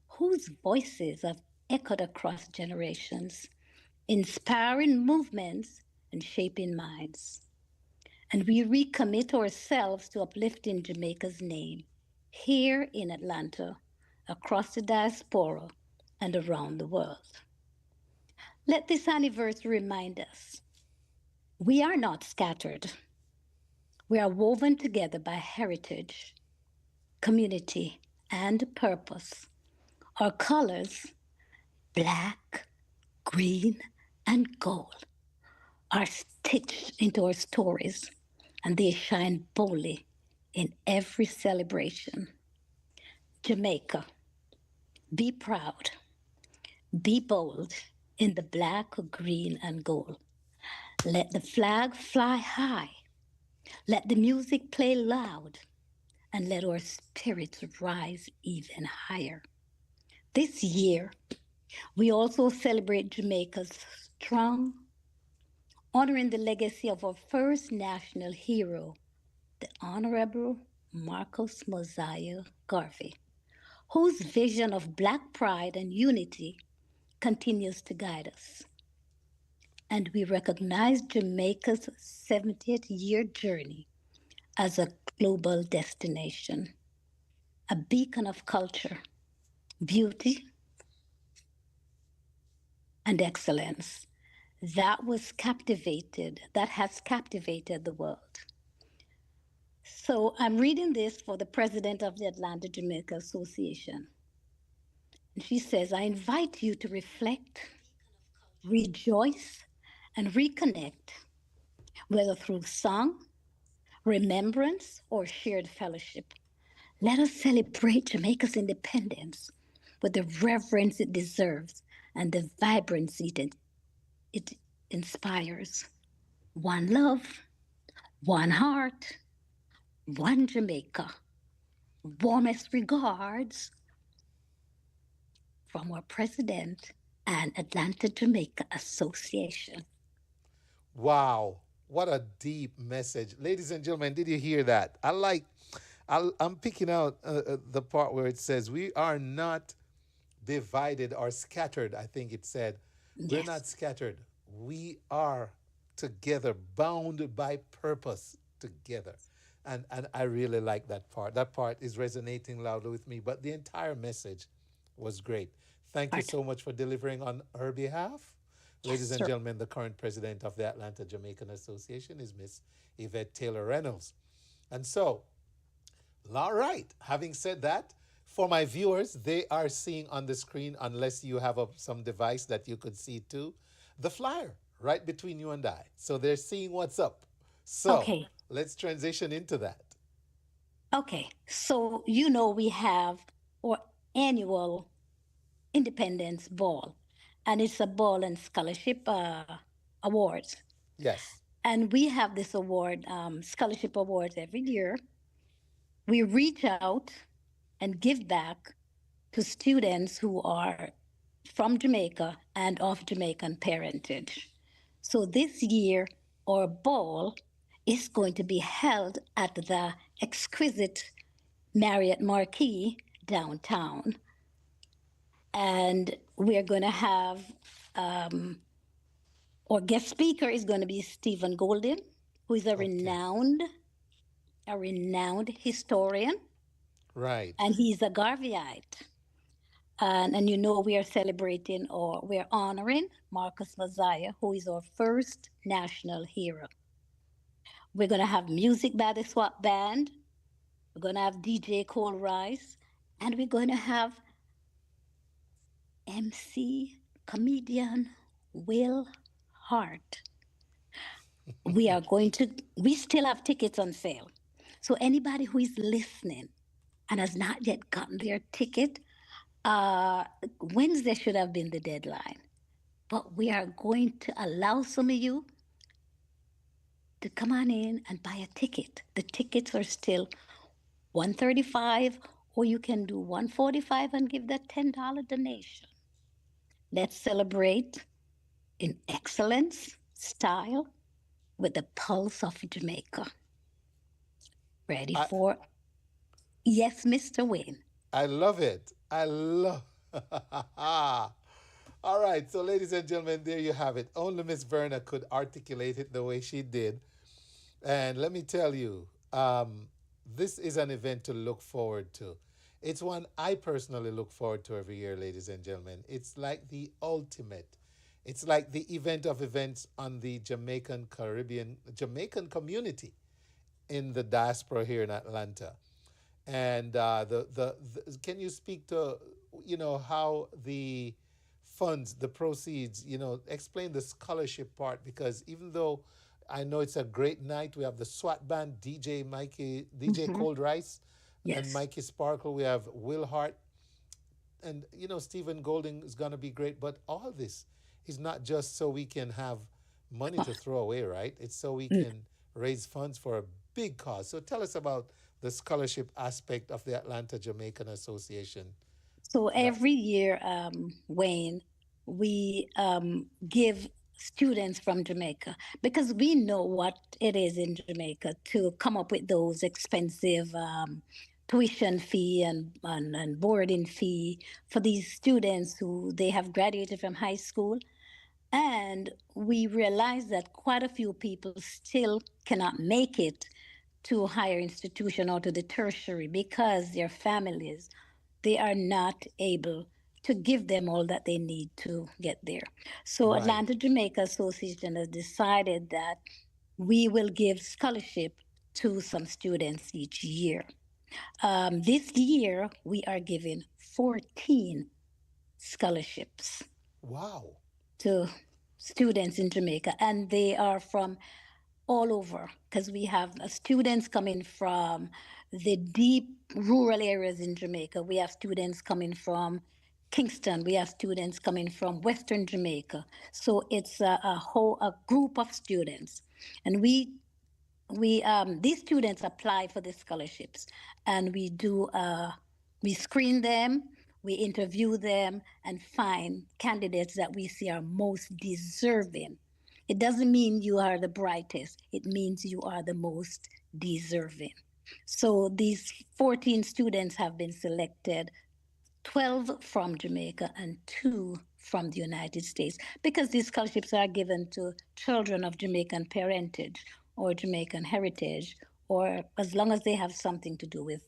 whose voices have echoed across generations, inspiring movements and shaping minds. And we recommit ourselves to uplifting Jamaica's name here in Atlanta, across the diaspora, and around the world. Let this anniversary remind us we are not scattered. We are woven together by heritage, community, and purpose. Our colors, black, green, and gold, are stitched into our stories, and they shine boldly in every celebration. Jamaica, be proud, be bold in the black, green, and gold. Let the flag fly high, let the music play loud, and let our spirits rise even higher. This year, we also celebrate Jamaica's strong, honoring the legacy of our first national hero, the Honorable Marcus Mosiah Garvey, whose vision of Black pride and unity continues to guide us. And we recognize Jamaica's 70th year journey as a global destination, a beacon of culture, beauty, and excellence that has captivated the world. So I'm reading this for the president of the Atlanta Jamaica Association. And she says, I invite you to reflect, rejoice, and reconnect, whether through song, remembrance, or shared fellowship. Let us celebrate Jamaica's independence with the reverence it deserves and the vibrancy that it inspires. One love, one heart, one Jamaica. Warmest regards from our president and Atlanta Jamaica Association.
Wow, what a deep message. Ladies and gentlemen, did you hear that? I'm picking out the part where it says, we are not divided or scattered, I think it said. We're
Yes.
not scattered. We are together, bound by purpose together. And I really like that part. That part is resonating loudly with me, but the entire message was great. Thank you
Art.
so much for delivering on her behalf. Ladies
Yes,
and
sir.
gentlemen, the current president of the Atlanta Jamaican Association is Miss Yvette Taylor Reynolds. And so, all right, having said that, for my viewers, they are seeing on the screen, unless you have some device that you could see too, the flyer right between you and I. So they're seeing what's up. So
Okay.
let's transition into that.
Okay. So, we have our annual Independence Ball, and it's a ball and scholarship awards.
Yes.
And we have this award, scholarship awards every year. We reach out and give back to students who are from Jamaica and of Jamaican parentage. So this year, our ball is going to be held at the exquisite Marriott Marquis downtown. And we're going to have our guest speaker is going to be Stephen Golden, who is a renowned historian,
Right.
and he's a Garveyite. And we are celebrating or we're honoring Marcus Messiah, who is our first national hero. We're going to have music by the SWAT Band. We're going to have DJ Cole Rice. And we're going to have MC, comedian Will Hart. We still have tickets on sale. So anybody who is listening and has not yet gotten their ticket, Wednesday should have been the deadline. But we are going to allow some of you to come on in and buy a ticket. The tickets are still $135, or you can do $145 and give that $10 donation. Let's celebrate in excellence, style, with the pulse of Jamaica. Ready for? Yes, Mr. Wayne.
I love it. I love. All right, so ladies and gentlemen, there you have it. Only Miss Verna could articulate it the way she did. And let me tell you, this is an event to look forward to. It's one I personally look forward to every year, ladies and gentlemen. It's like the ultimate. It's like the event of events on the Jamaican community in the diaspora here in Atlanta. And can you speak to how the funds, the proceeds, explain the scholarship part, because even though I know it's a great night, we have the SWAT band, DJ Cold Rice, and Mikey Sparkle. We have Will Hart, and Stephen Golding is gonna be great. But all this is not just so we can have money to throw away, right? It's so we can raise funds for a big cause. So tell us about the scholarship aspect of the Atlanta Jamaican Association.
So every year, Wayne, we give students from Jamaica, because we know what it is in Jamaica to come up with those expensive tuition fee and boarding fee for these students who they have graduated from high school. And we realize that quite a few people still cannot make it to a higher institution or to the tertiary because their families, they are not able to give them all that they need to get there. So Atlanta Jamaica Association has decided that we will give scholarship to some students each year. This year, we are giving 14 scholarships.
Wow.
To students in Jamaica, and they are from all over, because we have students coming from the deep rural areas in Jamaica. We have students coming from Kingston. We have students coming from Western Jamaica. So it's a group of students, and these students apply for the scholarships, and we screen them, we interview them, and find candidates that we see are most deserving. It doesn't mean you are the brightest. It means you are the most deserving. So these 14 students have been selected, 12 from Jamaica and 2 from the United States, because these scholarships are given to children of Jamaican parentage or Jamaican heritage, or as long as they have something to do with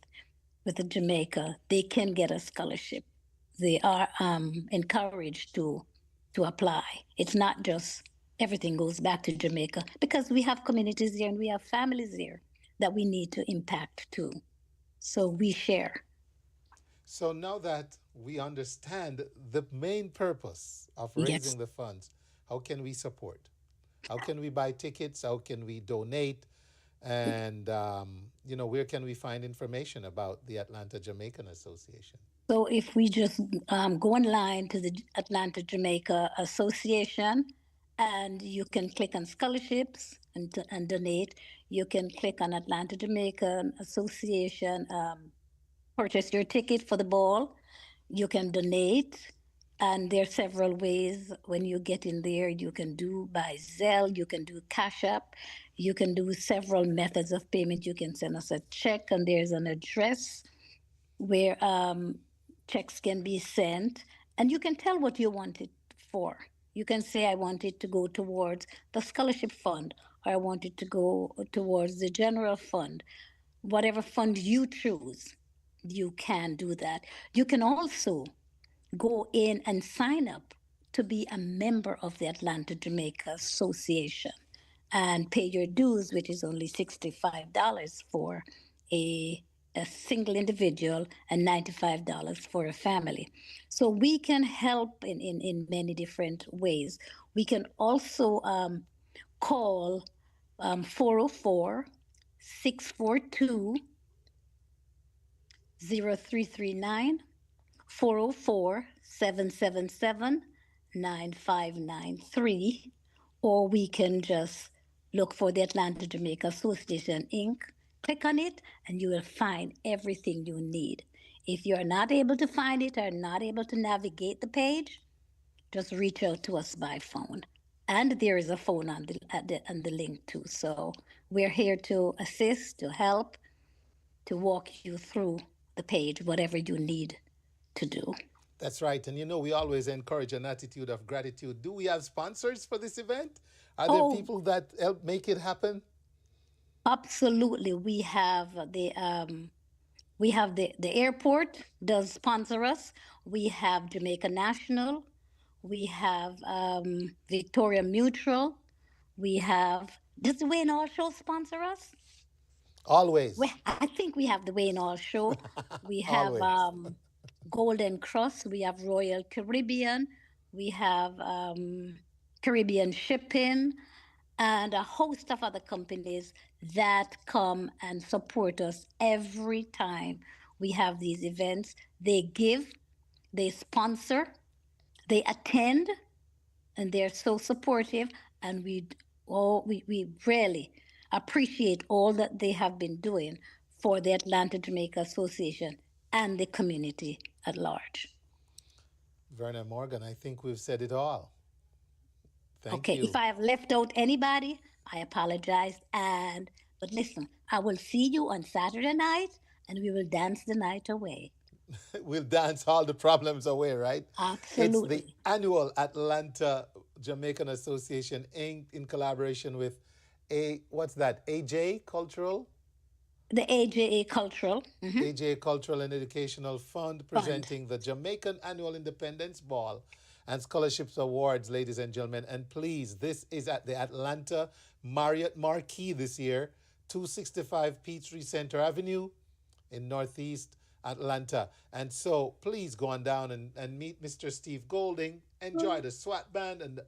the Jamaica, they can get a scholarship. They are encouraged to to apply. It's not just everything goes back to Jamaica because we have communities here and we have families here that we need to impact too. So we share.
So now that we understand the main purpose of
Yes.
raising the funds, how can we support? How can we buy tickets? How can we donate? And, where can we find information about the Atlanta Jamaican Association?
So if we just go online to the Atlanta Jamaica Association, and you can click on scholarships and donate. You can click on Atlanta Jamaican Association, purchase your ticket for the ball. You can donate, and there are several ways when you get in there. You can do by Zelle, you can do Cash App, you can do several methods of payment. You can send us a check, and there's an address where checks can be sent, and you can tell what you want it for. You can say, I want it to go towards the scholarship fund, or I want it to go towards the general fund. Whatever fund you choose, you can do that. You can also go in and sign up to be a member of the Atlanta Jamaica Association and pay your dues, which is only $65 for a single individual and $95 for a family. So we can help in many different ways. We can also call 404 642 0339, 404 777 9593, or we can just look for the Atlanta Jamaica Association Inc. Click on it, and you will find everything you need. If you're not able to find it or not able to navigate the page, just reach out to us by phone. And there is a phone on the link too. So we're here to assist, to help, to walk you through the page, whatever you need to do.
That's right. And we always encourage an attitude of gratitude. Do we have sponsors for this event? Are there people that help make it happen?
Absolutely. We have the airport does sponsor us. We have Jamaica National. We have Victoria Mutual. We have, does the Wayne All Show sponsor us?
Always.
I think we have the Wayne All Show. We have Golden Cross. We have Royal Caribbean. We have Caribbean Shipping, and a host of other companies that come and support us every time we have these events. They give, they sponsor, they attend, and they're so supportive. And we really appreciate all that they have been doing for the Atlanta Jamaica Association and the community at large.
Verna Morgan, I think we've said it all. Thank you.
If I have left out anybody, I apologize. But listen, I will see you on Saturday night, and we will dance the night away.
We'll dance all the problems away, right?
Absolutely.
It's the annual Atlanta Jamaican Association Inc. in collaboration with AJ Cultural?
The AJA Cultural. Mm-hmm.
AJA Cultural and Educational Fund presenting the Jamaican Annual Independence Ball and Scholarships Awards, ladies and gentlemen. And please, this is at the Atlanta Marriott Marquis this year, 265 Peachtree Center Avenue in Northeast Atlanta. And so please go on down and meet Mr. Steve Golding. Enjoy the SWAT band and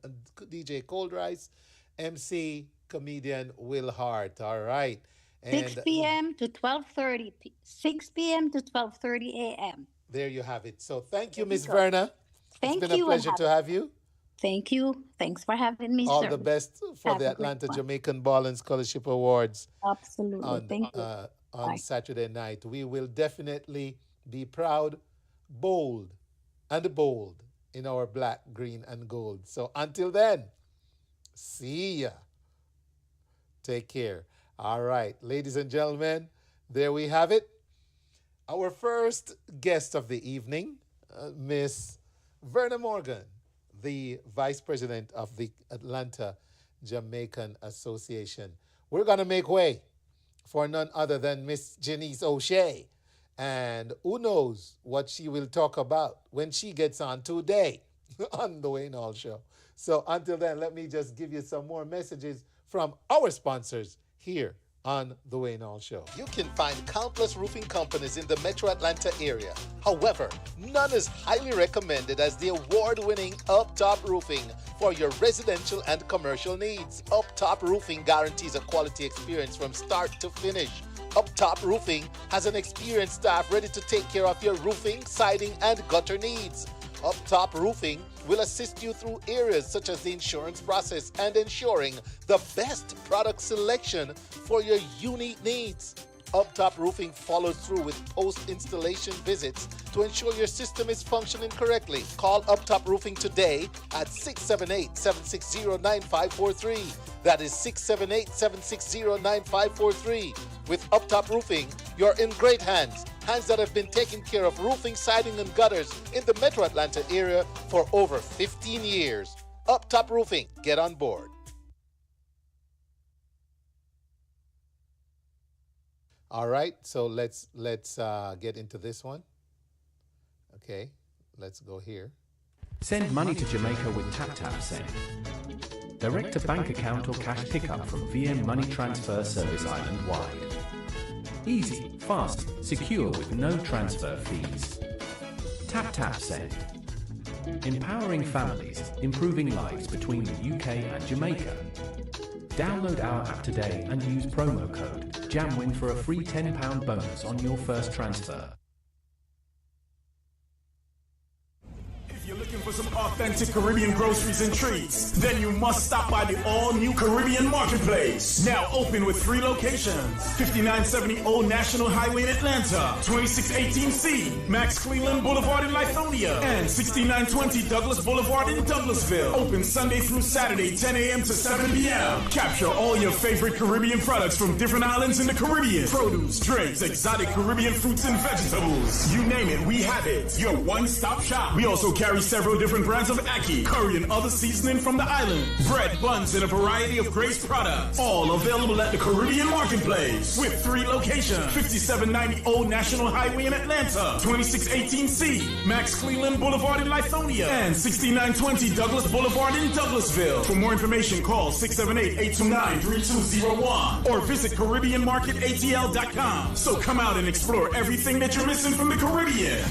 DJ Cold Rice, MC comedian Will Hart. All right. And
6 p.m. to 12:30. 6 p.m. to 12:30 a.m.
There you have it. So thank you, Miss Verna.
Thank you.
It's been a pleasure to have you.
Thank you. Thanks for having me,
All
sir.
the best for the Atlanta Jamaican Ball and Scholarship Awards.
Absolutely. Thank you.
On Saturday night. We will definitely be proud, bold, and bold in our black, green, and gold. So until then, see ya. Take care. All right, ladies and gentlemen, there we have it. Our first guest of the evening, Miss Verna Morgan, the Vice President of the Atlanta Jamaican Association. We're going to make way for none other than Miss Jannice O'Shea. And who knows what she will talk about when she gets on today. on the Wayne Hall Show. So until then, let me just give you some more messages from our sponsors here on the Wayne Hall Show. You can find countless roofing companies in the Metro Atlanta area. However, none is highly recommended as the award-winning Up Top Roofing for your residential and commercial needs. Up Top Roofing guarantees a quality experience from start to finish. Up Top Roofing has an experienced staff ready to take care of your roofing, siding, and gutter needs. Up Top Roofing will assist you through areas such as the insurance process and ensuring the best product selection for your unique needs. Up Top Roofing follows through with post-installation visits to ensure your system is functioning correctly. Call Up Top Roofing today at 678-760-9543. That is 678-760-9543. With Up Top Roofing, you're in great hands. Hands that have been taking care of roofing, siding, and gutters in the Metro Atlanta area for over 15 years. Up Top Roofing, get on board. All right, so let's get into this one. Okay, let's go here.
Send money to Jamaica with TapTap Send. Direct to bank account or cash pickup from VM Money Transfer Service island-wide. Easy, fast, secure with no transfer fees. TapTap Send. Empowering families, improving lives between the UK and Jamaica. Download our app today and use promo code JAMWIN for a free £10 bonus on your first transfer.
If you're looking for some authentic Caribbean groceries and treats, then you must stop by the all-new Caribbean Marketplace. Now open with 3 locations. 5970 Old National Highway in Atlanta, 2618C, Max Cleveland Boulevard in Lithonia, and 6920 Douglas Boulevard in Douglasville. Open Sunday through Saturday, 10 a.m. to 7 p.m. Capture all your favorite Caribbean products from different islands in the Caribbean. Produce, drinks, exotic Caribbean fruits and vegetables. You name it, we have it. Your one-stop shop. We also carry several different brands of ackee, curry, and other seasoning from the island. Bread, buns, and a variety of Grace products. All available at the Caribbean Marketplace. With 3 locations. 5790 Old National Highway in Atlanta. 2618C, Max Cleveland Boulevard in Lithonia. And 6920 Douglas Boulevard in Douglasville. For more information, call 678-829-3201. Or visit CaribbeanMarketATL.com. So come out and explore everything that you're missing from the Caribbean.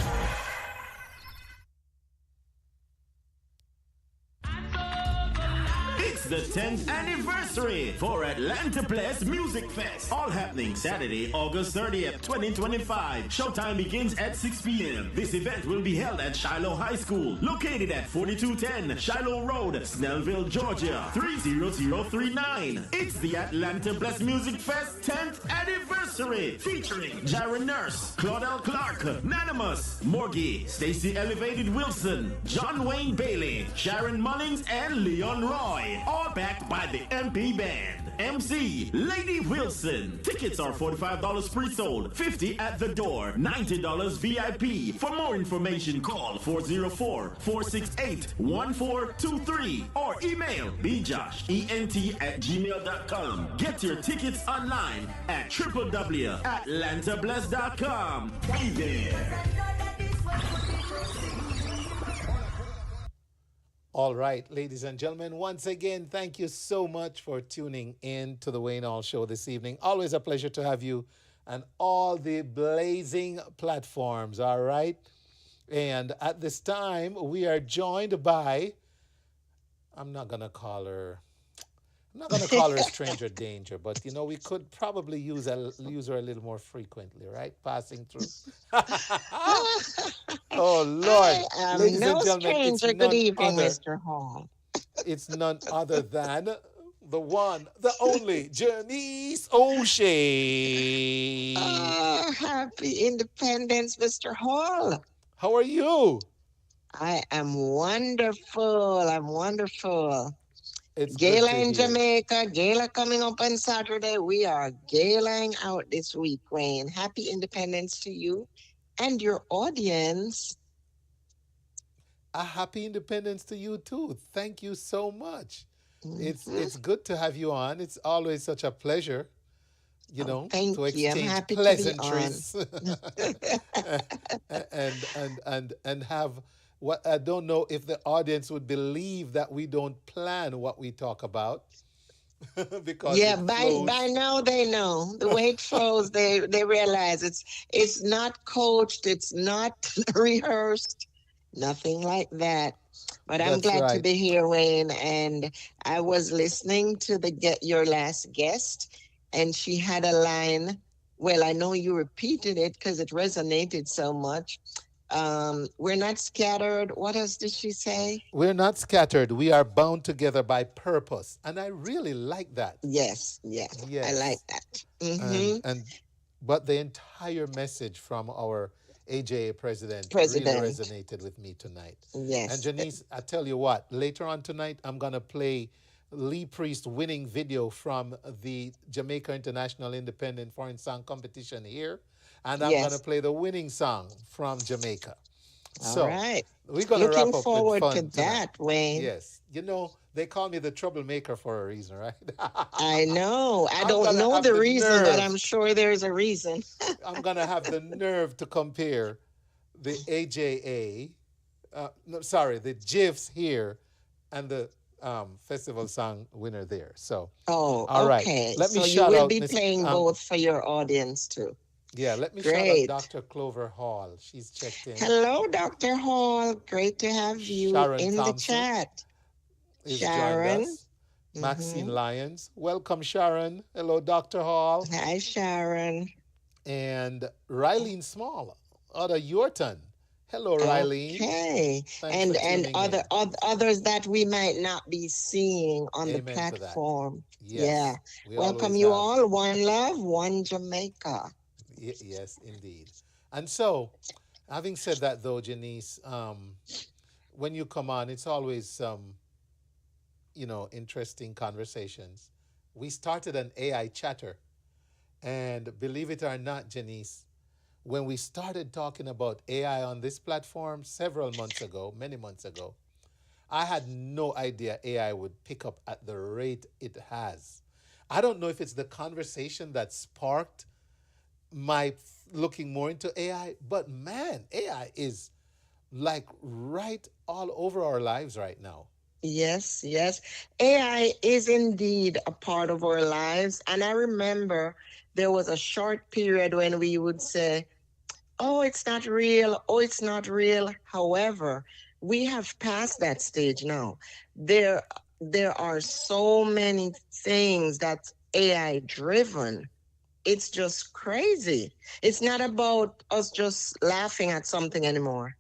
The 10th anniversary for Atlanta Place Music Fest. All happening Saturday, August 30th, 2025. Showtime begins at 6 p.m. This event will be held at Shiloh High School, located at 4210 Shiloh Road, Snellville, Georgia, 30039. It's the Atlanta Place Music Fest 10th anniversary, featuring Jaron Nurse, Claudel Clark, Nanimus, Morgie, Stacy Elevated Wilson, John Wayne Bailey, Sharon Mullins, and Leon Roy. All backed by the MP Band. MC, Lady Wilson. Tickets are $45 pre-sold, $50 at the door, $90 VIP. For more information, call 404-468-1423 or email bjoshent@gmail.com. Get your tickets online at www.atlantabless.com. Be there.
All right, ladies and gentlemen, once again, thank you so much for tuning in to the Wayne Hall Show this evening. Always a pleasure to have you on all the blazing platforms, all right? And at this time, we are joined by, I'm not going to call her a stranger danger, but, you know, we could probably use her a little more frequently, right? Passing through. Oh, Lord. Ladies
no
and gentlemen,
stranger. Good evening,
other,
Mr. Hall.
It's none other than the one, the only, Jannice O'Shea.
Happy Independence, Mr. Hall.
How are you?
I am wonderful. I'm wonderful.
It's
Gala
good to
in
hear.
Jamaica. Gala coming up on Saturday. We are galang out this week, Wayne. Happy Independence to you and your audience.
A happy Independence to you too. Thank you so much. It's good to have you on. It's always such a pleasure, you know,
thank
to
you. I'm
exchange
happy to be
pleasantries
on.
and have what I don't know if the audience would believe that we don't plan what we talk about because
Yeah,
it
by
flows.
now they know the way it flows. They realize it's not coached, it's not rehearsed, nothing like that. But I'm
That's
glad to
right.
be here, Wayne. And I was listening to the Get Your Last Guest, and she had a line. Well, I know you repeated it because it resonated so much. We're not scattered. What else did she say?
We're not scattered. We are bound together by purpose. And I really like that.
Yes, yes, I like
Yes.
that.
And but the entire message from our AJA president really
President.
resonated with me tonight. And
Yes.
Janice, I tell you what, later on tonight I'm gonna play Lee Priest winning video from the Jamaica International Independent Foreign Song Competition here. And I'm gonna
Yes.
play the winning song from Jamaica.
All
So
right.
we're gonna
Looking
wrap up with
forward to
fun tonight.
that, Wayne.
Yes. You know, they call me the troublemaker for a reason, right?
I know. I
I'm
don't
gonna
know
have
the
the
reason, but
nerve.
I'm sure there's a reason.
I'm gonna have the nerve to compare the AJA, no, sorry, the GIFs here, and the festival song winner there. So,
Oh,
all right,
okay.
let me
So you
shout
will
out
be
Miss.
playing both for your audience too.
Yeah, let me shout out
Great.
Dr. Clover Hall. She's checked in.
Hello, Dr. Hall. Great to have you
Sharon
in the
Thompson
chat.
is joined
Sharon.
us. Maxine Lyons, welcome Sharon. Hello, Dr. Hall.
Hi, Sharon.
And Rylene Small out of Yorton. Hello, Rylene.
Okay.
Thanks for
And
tuning in.
others that we might not be seeing on the
Amen to that.
platform.
Yes,
Yeah.
we
Welcome
always
you
have.
all. One love, one Jamaica.
Yes, indeed. And so, having said that, though, Janice, when you come on, it's always interesting conversations. We started an AI chatter, and believe it or not, Janice, when we started talking about AI on this platform several months ago, many months ago, I had no idea AI would pick up at the rate it has. I don't know if it's the conversation that sparked my looking more into AI, but man, AI is like right all over our lives right now.
Yes, yes. AI is indeed a part of our lives. And I remember there was a short period when we would say, oh, it's not real. Oh, it's not real. However, we have passed that stage now. There, there are so many things that's AI driven. It's just crazy. It's not about us just laughing at something anymore.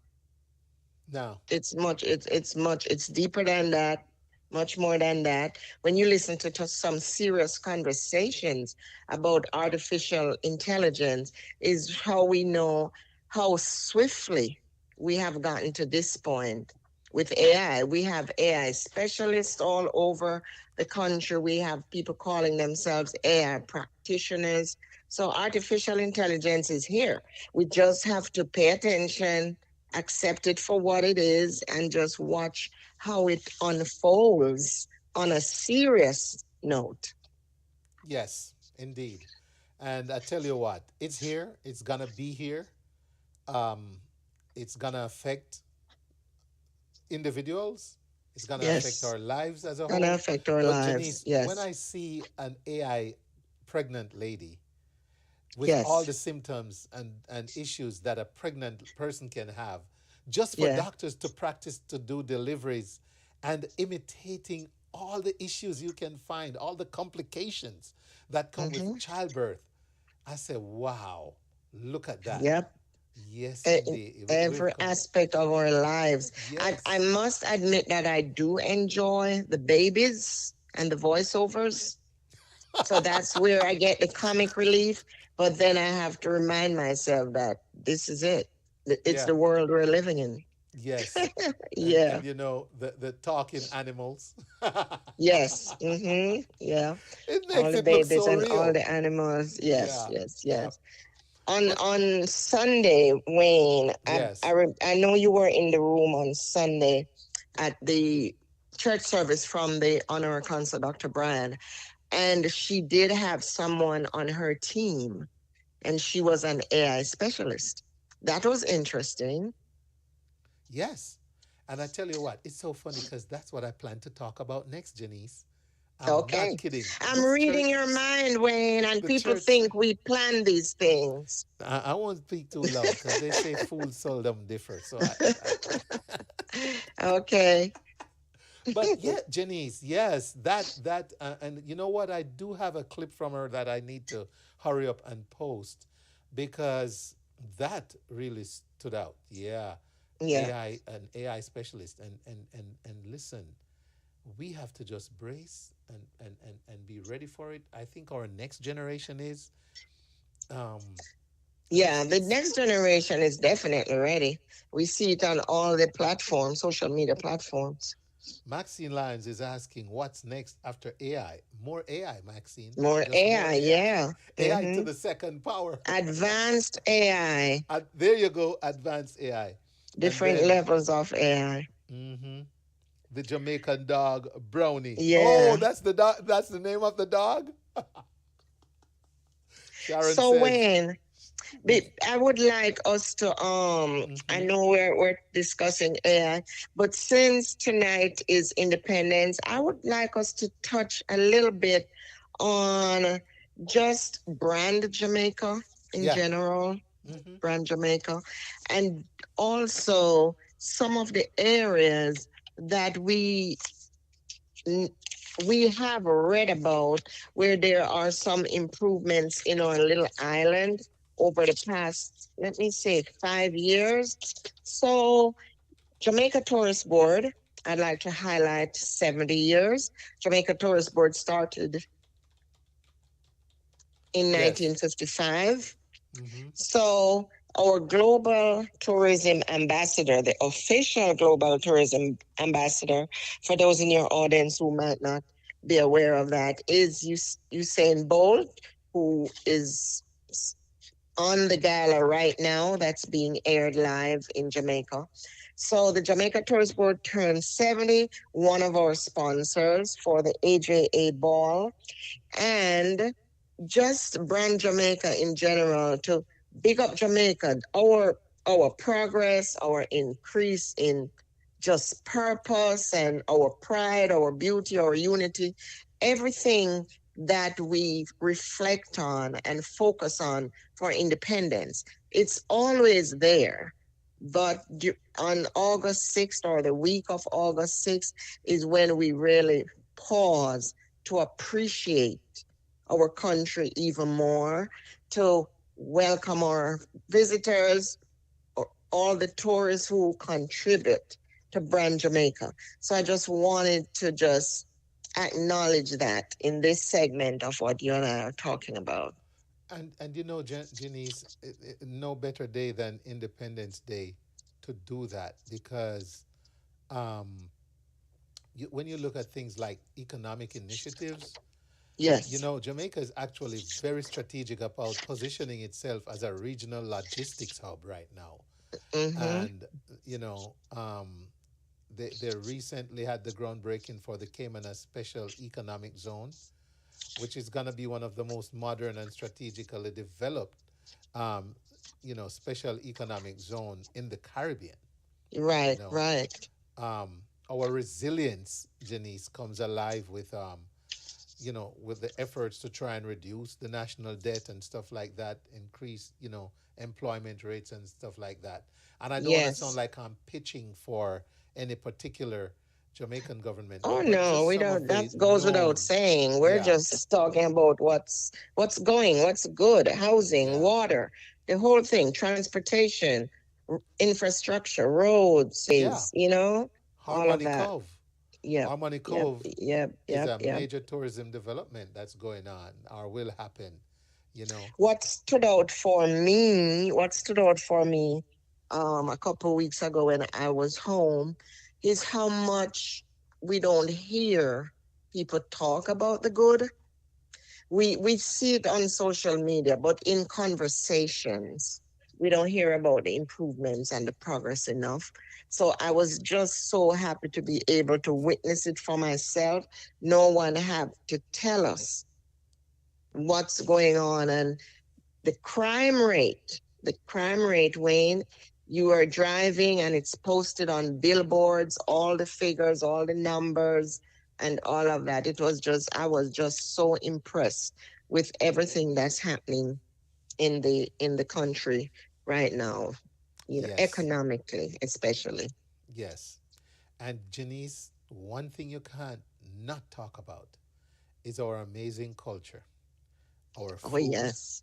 No.
It's deeper than that, much more than that. When you listen to some serious conversations about artificial intelligence, is how we know how swiftly we have gotten to this point with AI. We have AI specialists all over the country. We have people calling themselves AI practitioners. So artificial intelligence is here. We just have to pay attention, accept it for what it is, and just watch how it unfolds on a serious note.
Yes, indeed. And I tell you what, it's here. It's gonna be here. Um, it's gonna affect individuals. It's gonna affect
Yes,
our lives as a
gonna
whole.
affect our
But
lives.
Janice, when
Yes,
I see an AI pregnant lady with all
yes,
the symptoms and issues that a pregnant person can have, just for
yeah.
doctors to practice to do deliveries and imitating all the issues you can find, all the complications that come with childbirth. I say, wow, look at that.
Yep.
Yes,
In
indeed.
every aspect of our lives. I
Yes.
must admit that I do enjoy the babies and the voiceovers. So that's where I get the comic relief. But then I have to remind myself that this is it. It's
Yeah.
the world we're living in.
Yes.
Yeah.
And the talking animals.
Yes. Yeah.
It
All
makes
the
it look
babies
so
and all
real.
the animals. Yes.
Yeah.
Yes.
Yeah.
Yes.
But
On Sunday, Wayne,
yes.
I know you were in the room on Sunday at the church service from the Honor Consul, Dr. Brand, and she did have someone on her team, and she was an AI specialist. That was interesting.
Yes. And I tell you what, it's so funny because that's what I plan to talk about next, Janice. I'm not
Okay.
kidding.
I'm
This church,
reading your mind, Wayne, and
the
people
church.
think we plan these things.
I won't speak too loud because they say fools seldom differ. So
Okay.
but yeah, Janice, yes, and you know what? I do have a clip from her that I need to hurry up and post because that really stood out. Yeah,
Yeah.
an AI specialist, and listen, we have to just brace and be ready for it. I think our next generation is, um,
Yeah, the
it's
next generation is definitely ready. We see it on all the platforms, social media platforms.
Maxine Lyons is asking what's next after AI. More AI, Maxine.
More
Just more
AI,
AI.
yeah.
AI to
Hmm.
the second power.
Advanced AI,
There you go, advanced AI. And
different
then
levels of AI.
mhm, the Jamaican dog Brownie. Oh,
Yeah.
that's the dog. That's the name of the dog. Sharon
So
says.
Wayne, I would like us to I
Mhm.
know we're discussing AI, but since tonight is Independence, I would like us to touch a little bit on just brand Jamaica in
Yeah.
general,
Mhm.
brand Jamaica, and also some of the areas that n- we have read about where there are some improvements in our little island over the past, let me say, 5 years. So, Jamaica Tourist Board, I'd like to highlight 70 years. Jamaica Tourist Board started in
Yes.
1955.
Mhm.
So, our global tourism ambassador, the official global tourism ambassador, for those in your audience who might not be aware of that, is Usain Bolt, who is on the gala right now that's being aired live in Jamaica. So the Jamaica Tourist Board turned 70, one of our sponsors for the AJA Ball, and just brand Jamaica in general, to big up Jamaica, our progress, our increase in just purpose and our pride, our beauty, our unity, everything that we reflect on and focus on for independence. It's always there. But on August 6th or the week of August 6th is when we really pause to appreciate our country even more, to welcome our visitors, all the tourists who contribute to brand Jamaica. So I just wanted to just acknowledge that in this segment of what you and I are talking about.
And you know, Janice, no better day than Independence Day to do that because um, when you look at things like economic initiatives, you
Yes.
know, Jamaica is actually very strategic about positioning itself as a regional logistics hub right now.
Mm-hmm.
And, you know, they recently had the groundbreaking for the Caymanas Special Economic Zone, which is going to be one of the most modern and strategically developed, um, special economic zone in the Caribbean. You
Right,
know,
right.
our resilience, Janice, comes alive with the efforts to try and reduce the national debt and stuff like that, increase, employment rates and stuff like that. And I don't want to sound
Yes.
like I'm pitching for any particular Jamaican government now,
Oh
but
no,
just
we
some
don't.
of
That
the
goes without
known,
saying. We're
yeah,
just talking about what's going, what's good, housing,
yeah,
water, the whole thing, transportation, infrastructure, roads,
yeah.
all of
Harmony
that.
Cove.
Yep,
Harmony
yep,
Cove
yep,
is
yep,
a
yep.
major tourism development that's going on or will happen, you know.
What stood out for me, a couple of weeks ago when I was home, is how much we don't hear people talk about the good. We see it on social media, but in conversations, we don't hear about the improvements and the progress enough. So I was just so happy to be able to witness it for myself. No one have to tell us what's going on, and the crime rate, Wayne, You are driving and it's posted on billboards, all the figures, all the numbers, and all of that. I was just so impressed with everything that's happening in the country right now,
Yes,
economically, especially.
yes. And Janice, one thing you can't not talk about is our amazing culture, our
Oh,
food.
yes,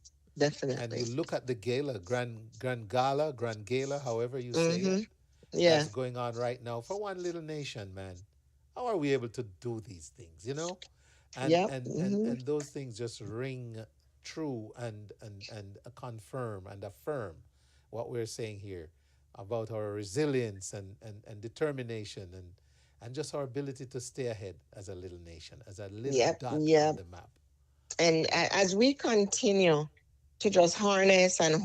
And
definitely.
you look at the gala, grand gala, however you say it,
Mm-hmm. Yeah.
that's going on right now for one little nation, man. How are we able to do these things, you know? And
Yep.
and and
Mm-hmm.
and those things just ring true and confirm and affirm what we're saying here about our resilience and determination and just our ability to stay ahead as a little nation, as a little
Yep.
dot on
Yep.
the map.
And as we continue to just harness and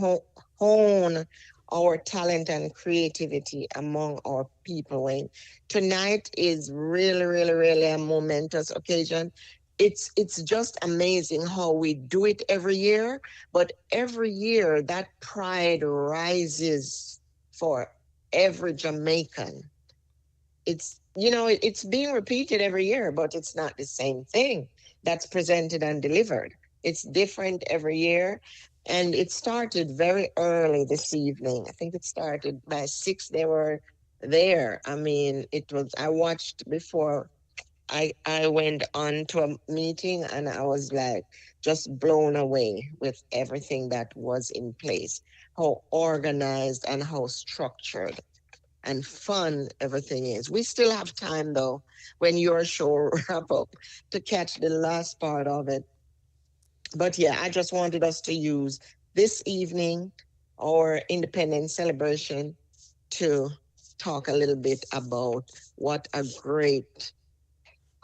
hone our talent and creativity among our people, Wayne, tonight is really, really, really a momentous occasion. It's just amazing how we do it every year, but every year that pride rises for every Jamaican. It's being repeated every year, but it's not the same thing that's presented and delivered. It's different every year. And it started very early this evening. I think it started by 6. They were there. I mean, I watched before I went on to a meeting, and I was like just blown away with everything that was in place, how organized and how structured and fun everything is. We still have time though, when your show wrap up, to catch the last part of it. But yeah, I just wanted us to use this evening, our independence celebration, to talk a little bit about what a great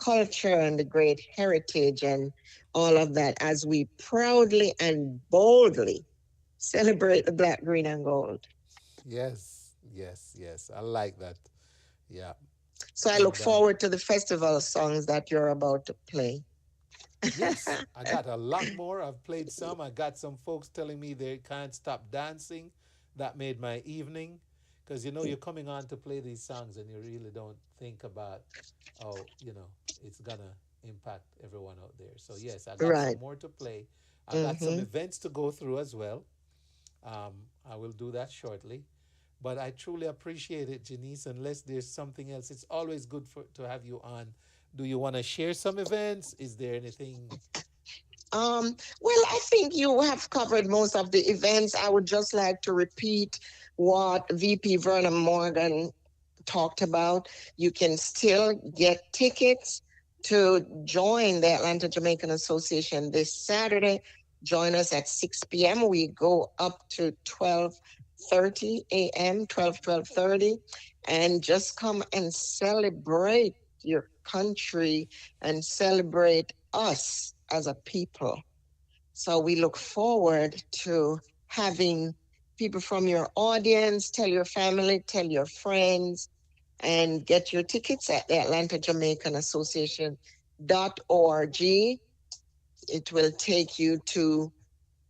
culture and the great heritage and all of that, as we proudly and boldly celebrate the black, green, and gold.
Yes, yes, yes. I like that. Yeah.
So I look
And
forward to the festival songs that you're about to play.
yes, I got a lot more. I've played some. I got some folks telling me they can't stop dancing. That made my evening. Because you're coming on to play these songs and you really don't think about, oh, it's going to impact everyone out there. So, yes, I got some
Right.
more to play. I got some
Mm-hmm.
events to go through as well. I will do that shortly. But I truly appreciate it, Janice. Unless there's something else, it's always good to have you on. Do you want to share some events? Is there anything?
Well, I think you have covered most of the events. I would just like to repeat what VP Vernon Morgan talked about. You can still get tickets to join the Atlanta Jamaican Association this Saturday. Join us at 6 p.m. We go up to 12:30 a.m., 12:30, and just come and celebrate your country and celebrate us as a people. So we look forward to having people from your audience, tell your family, tell your friends, and get your tickets at the Atlanta Jamaican Association.org. It will take you to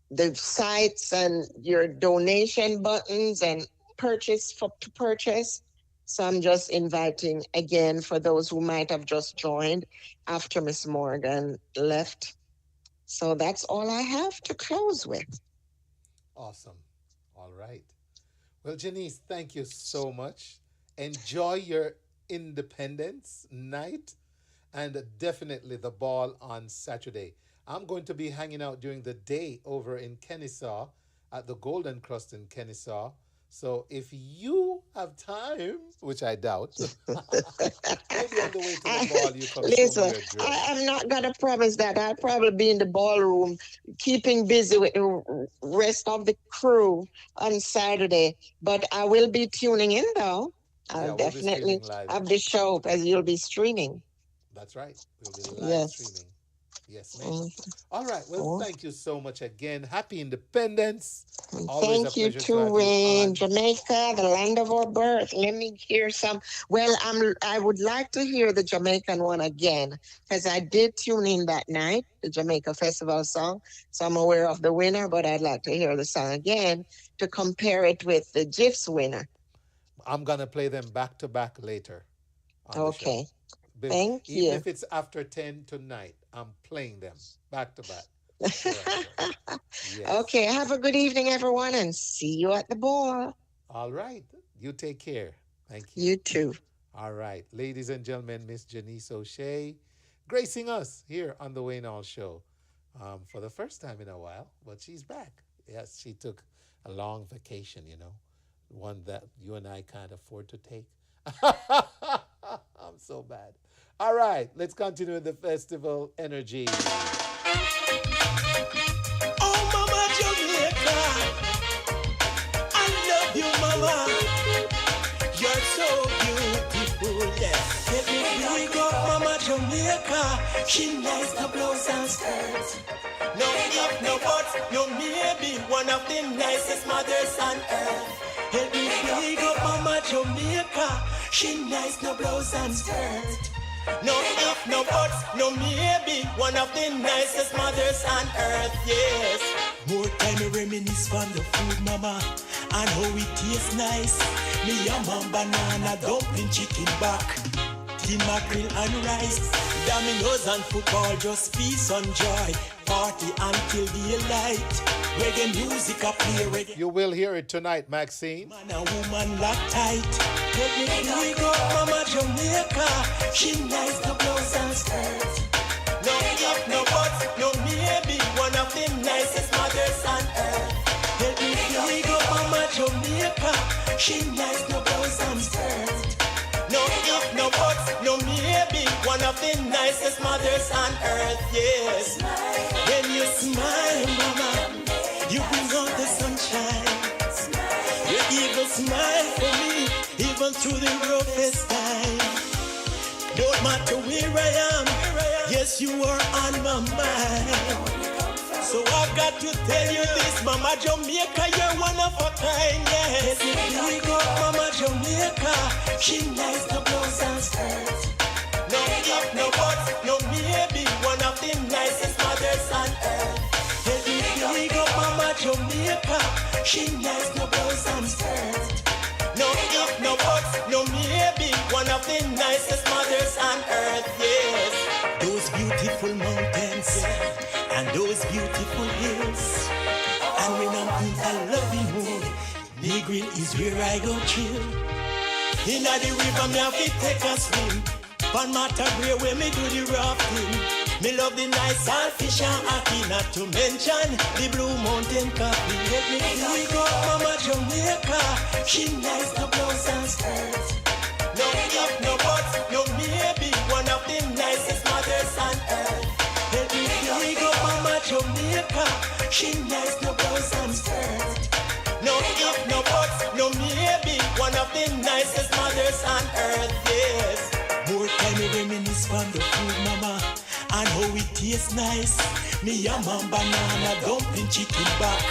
the sites and your donation buttons and to purchase. So I'm just inviting again for those who might have just joined after Miss Morgan left. So that's all I have to close with.
Awesome. All right. Well, Janice, thank you so much. Enjoy your Independence night and definitely the ball on Saturday. I'm going to be hanging out during the day over in Kennesaw at the Golden Crust in Kennesaw. So if you have time, which I doubt, maybe on the way to the ball, you come show me
Listen,
your drill.
I'm not going to promise that. I'll probably be in the ballroom keeping busy with the rest of the crew on Saturday. But I will be tuning in, though. I'll
Yeah, we'll be
definitely
streaming live.
have the show because you'll be streaming.
That's right. We'll be live
Yes.
streaming. Yes, ma'am. All right. Well, thank you so much again. Happy Independence. Always
Thank you too, Wayne. Jamaica, the land of our birth. Let me hear some. Well, I would like to hear the Jamaican one again because I did tune in that night, the Jamaica Festival song. So I'm aware of the winner, but I'd like to hear the song again to compare it with the GIF's winner.
I'm going to play them back to back later on the show.
Okay. Thank you.
Even if it's after 10 tonight, I'm playing them back to back. Yes.
Okay. Have a good evening, everyone, and see you at the ball.
All right. You take care. Thank you.
You too.
All right. Ladies and gentlemen, Miss Jannice O'Shea gracing us here on the Wayne Hall Show for the first time in a while, but she's back. Yes, she took a long vacation, one that you and I can't afford to take. I'm so bad. All right, let's continue with the festival energy.
Oh, Mama Jamaica, I love you, Mama. You're so beautiful, yes. Let me big up Mama Jamaica. She nice, no blouse and skirts. No if, no buts, no maybe. One of the nicest mothers on earth. Let me big up Mama Jamaica. She nice, no blouse and skirt. No if, no buts, no maybe. One of the nicest mothers on earth, yes. More time I reminisce from the food, Mama, and how it tastes nice. Me a man banana, dumpling, chicken back, tin mackerel and rice. Dominoes and football, just peace and joy. Party until daylight. Reggae music a play reggae.
You will hear it tonight, Maxine.
Man and woman lock tight. Let me big up Mama Jamaica. She nice, no blouse and skirts. No if, no buts, no maybe. One of the nicest mothers on earth. Let me big up Mama Jamaica. She nice, no blouse and skirts. No if, no buts, no maybe. One of the nicest mothers on earth, yes. When you smile, Mama, you bring out the sunshine. Your evil smile for me, even through the roughest time. Don't matter where I am, yes, you are on my mind. So I've got to tell you this, Mama Jamaica, you're one of a kind, yes. Here we go, Mama Jamaica. She nice, no blouse and skirts. No if, no buts, no maybe. One of the nicest mothers on earth. Here we go, Mama Jamaica. She nice, no blouse and skirts. No if, no buts, no maybe. One of the nicest mothers on earth, yes. Those beautiful mountains and those beautiful hills. And when I'm in a loving mood, Negril is where I go chill. In the river, me have to take a swim. Pan matter grey where me do the rafting. Me love the nice salt fish and ackee, not to mention the Blue Mountain coffee. Let me big up Mama Jamaica. She nice, no blouse and skirts. No if, no buts, no maybe. One of the nicest mothers on earth. Let me big up Mama Jamaica. She nice, no blouse and skirts. No if, no buts, no maybe. One of the nicest mothers on earth, yes. More time I reminisce from the food, Mama, and how it tastes nice. Me a man banana, dumpling, chicken back,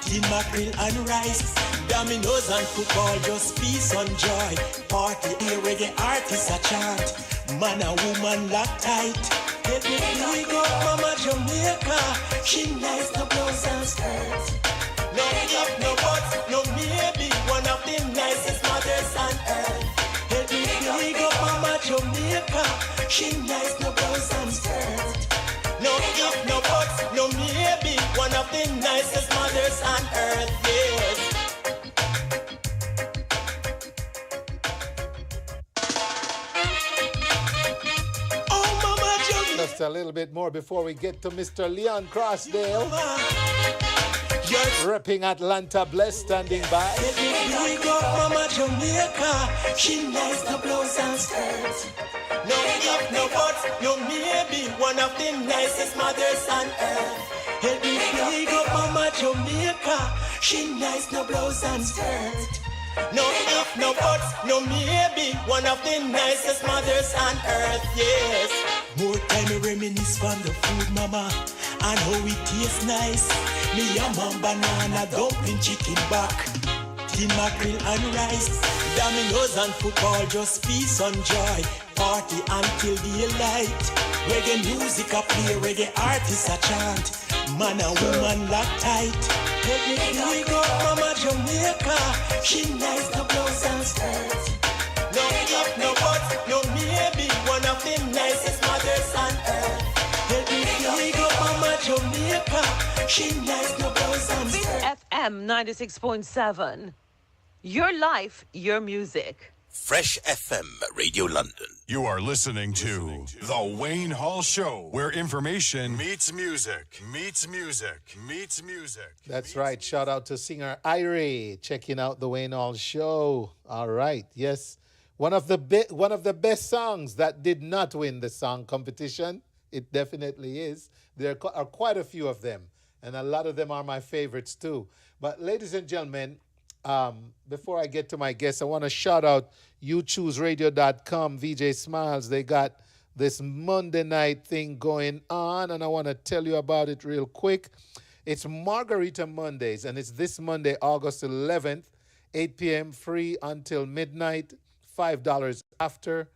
tin mackerel and rice. Dominoes and football, just peace and joy. Party here where the artists a chant. Man and woman lock tight. Let me big up Mama Jamaica. She nice, no blouse and skirts. No if, no buts, no maybe. One of the nicest mothers on earth. Let me big up Mama Jamaica. She nice, no blouse and skirts. No if, no buts, no maybe. One of the nicest mothers on earth, yes. Oh, Mama Jamaica.
Just a little bit more before we get to Mr. Leon Crossdale. Repping Atlanta, blessed, standing by.
Let me big up Mama Jamaica. She nice, no blouse and skirts. No if, no buts, no maybe. One of the nicest mothers on earth. Let me big up Mama Jamaica. She nice, no blouse and skirts. No if, no buts, no maybe. One of the nicest mothers on earth, yes.
More time me reminisce from the food, mama, and how it tastes nice. Me yam and banana, dumpling, chicken back, tin mackerel and rice. Dominoes and football, just peace and joy. Party until daylight. Reggae music a play, reggae artists a chant. Man and woman lock tight. Let me big up Mama Jamaica. She nice, no blouse and skirt. No if, no but, no maybe. One of the nicest mothers on earth. Let me big up Mama Jamaica. She nice, no blouse and skirt.
FM 96.7. Your life, your music.
Fresh FM Radio London. You are listening to The Wayne Hall Show, where information meets music, meets music, meets music.
That's right. Shout out to singer Irie, checking out the Wayne Hall Show. All right. Yes. One of the best songs that did not win the song competition. It definitely is. There are quite a few of them, and a lot of them are my favorites too. But ladies and gentlemen, before I get to my guests, I want to shout out YouChooseRadio.com, VJ Smiles. They got this Monday night thing going on, and I want to tell you about it real quick. It's Margarita Mondays, and it's this Monday, August 11th, 8 p.m., free until midnight, $5 after.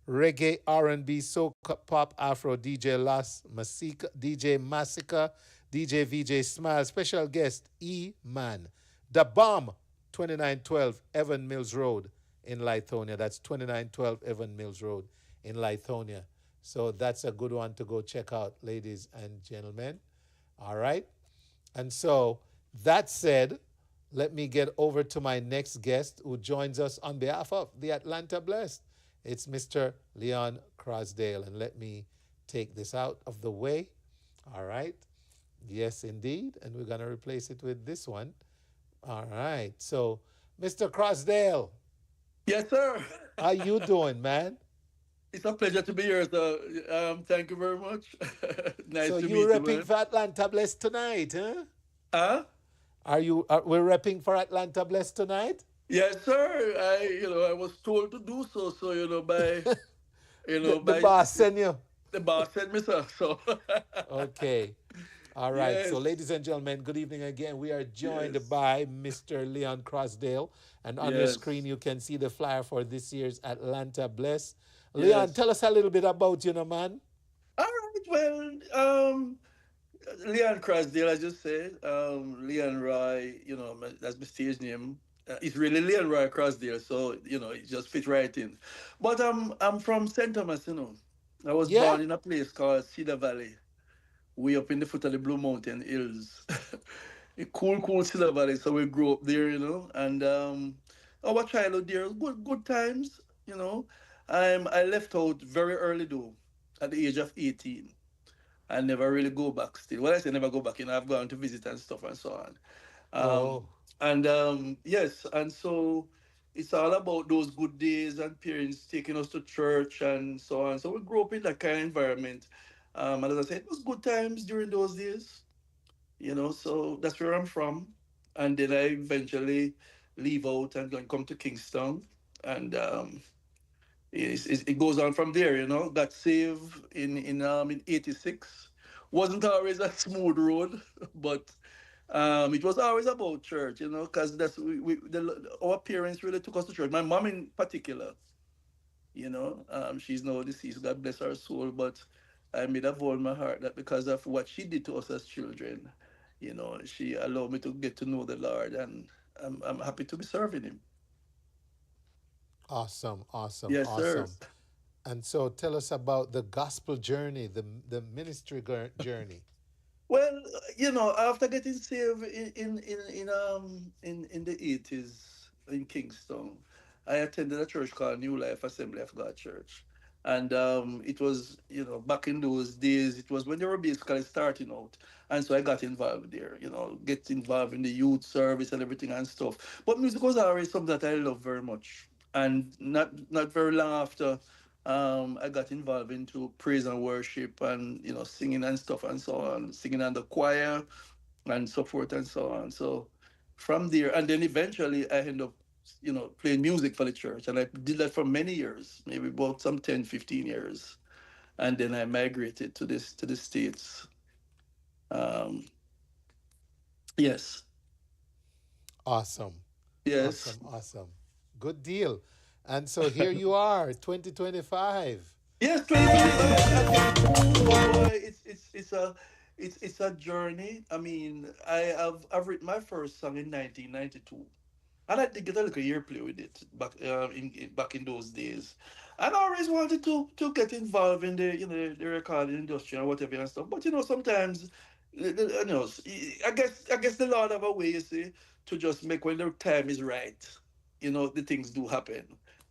Reggae, R&B, soca, pop, afro, DJ Las Masica, DJ Massacre, DJ VJ Smile, special guest E-Man. The Bomb, 2912 Evan Mills Road in Lithonia. That's 2912 Evan Mills Road in Lithonia. So that's a good one to go check out, ladies and gentlemen. All right. And so that said, let me get over to my next guest who joins us on behalf of the Atlanta Blessed. It's Mr. Leon Crosdale. And let me take this out of the way. All right. Yes, indeed. And we're going to replace it with this one. All right. So, Mr. Crosdale.
Yes, sir.
How you doing, man?
It's a pleasure to be here, sir. Thank you very much. Nice
so
to meet
you
you,
repping for Atlanta Blessed tonight, huh?
Huh?
We're repping for Atlanta Blessed tonight?
Yes, sir. I was told to do so. So, by,
the boss sent you.
The boss sent me, sir. So.
Okay. All right.
Yes.
So, ladies and gentlemen, good evening again. We are joined by Mr. Leon Crosdale. And on your screen, you can see the flyer for this year's Atlanta Bless. Leon, tell us a little bit about you, man.
All right. Well, Leon Crosdale, I just said. Leon Roy, that's my stage name. It's really Leon Roy Crosdale, so, it just fits right in. But I'm from St. Thomas, I was born in a place called Cedar Valley, way up in the foot of the Blue Mountain Hills. A cool Cedar Valley, so we grew up there, and our childhood there, good times, I left out very early though, at the age of 18. I never really go back still. When I say never go back, I've gone to visit and stuff and so on. Yes, and so it's all about those good days and parents taking us to church and so on. So we grew up in that kind of environment. And as I said, it was good times during those days, so that's where I'm from. And then I eventually leave out and come to Kingston. And it goes on from there, Got saved in 86. Wasn't always a smooth road, but it was always about church, because that's our parents really took us to church. My mom in particular, she's now deceased, God bless her soul, but I made a vow in my heart that because of what she did to us as children, she allowed me to get to know the Lord, and I'm happy to be serving Him.
Awesome.
Yes,
awesome.
Sir.
And so tell us about the gospel journey, the ministry journey.
Well, after getting saved in the 80s in Kingston, I attended a church called New Life Assembly of God Church. And it was, back in those days, it was when they were basically starting out. And so I got involved there, get involved in the youth service and everything and stuff. But music was always something that I loved very much. And not very long after, I got involved into praise and worship and, singing and stuff and so on, singing on the choir and so forth and so on. So from there, and then eventually I ended up, playing music for the church. And I did that for many years, maybe about some 10, 15 years. and then I migrated to the States. Um, yes,
Awesome.
yes.
Awesome. Awesome. Good deal. And so here you are, 2025.
Yes, 2020. Oh boy, it's a journey. I mean, I've written my first song in 1992. And I did get a little airplay with it back in those days. And I always wanted to get involved in the recording industry and whatever and stuff. But sometimes I guess the Lord have a way, you see, to just make when the time is right. The things do happen.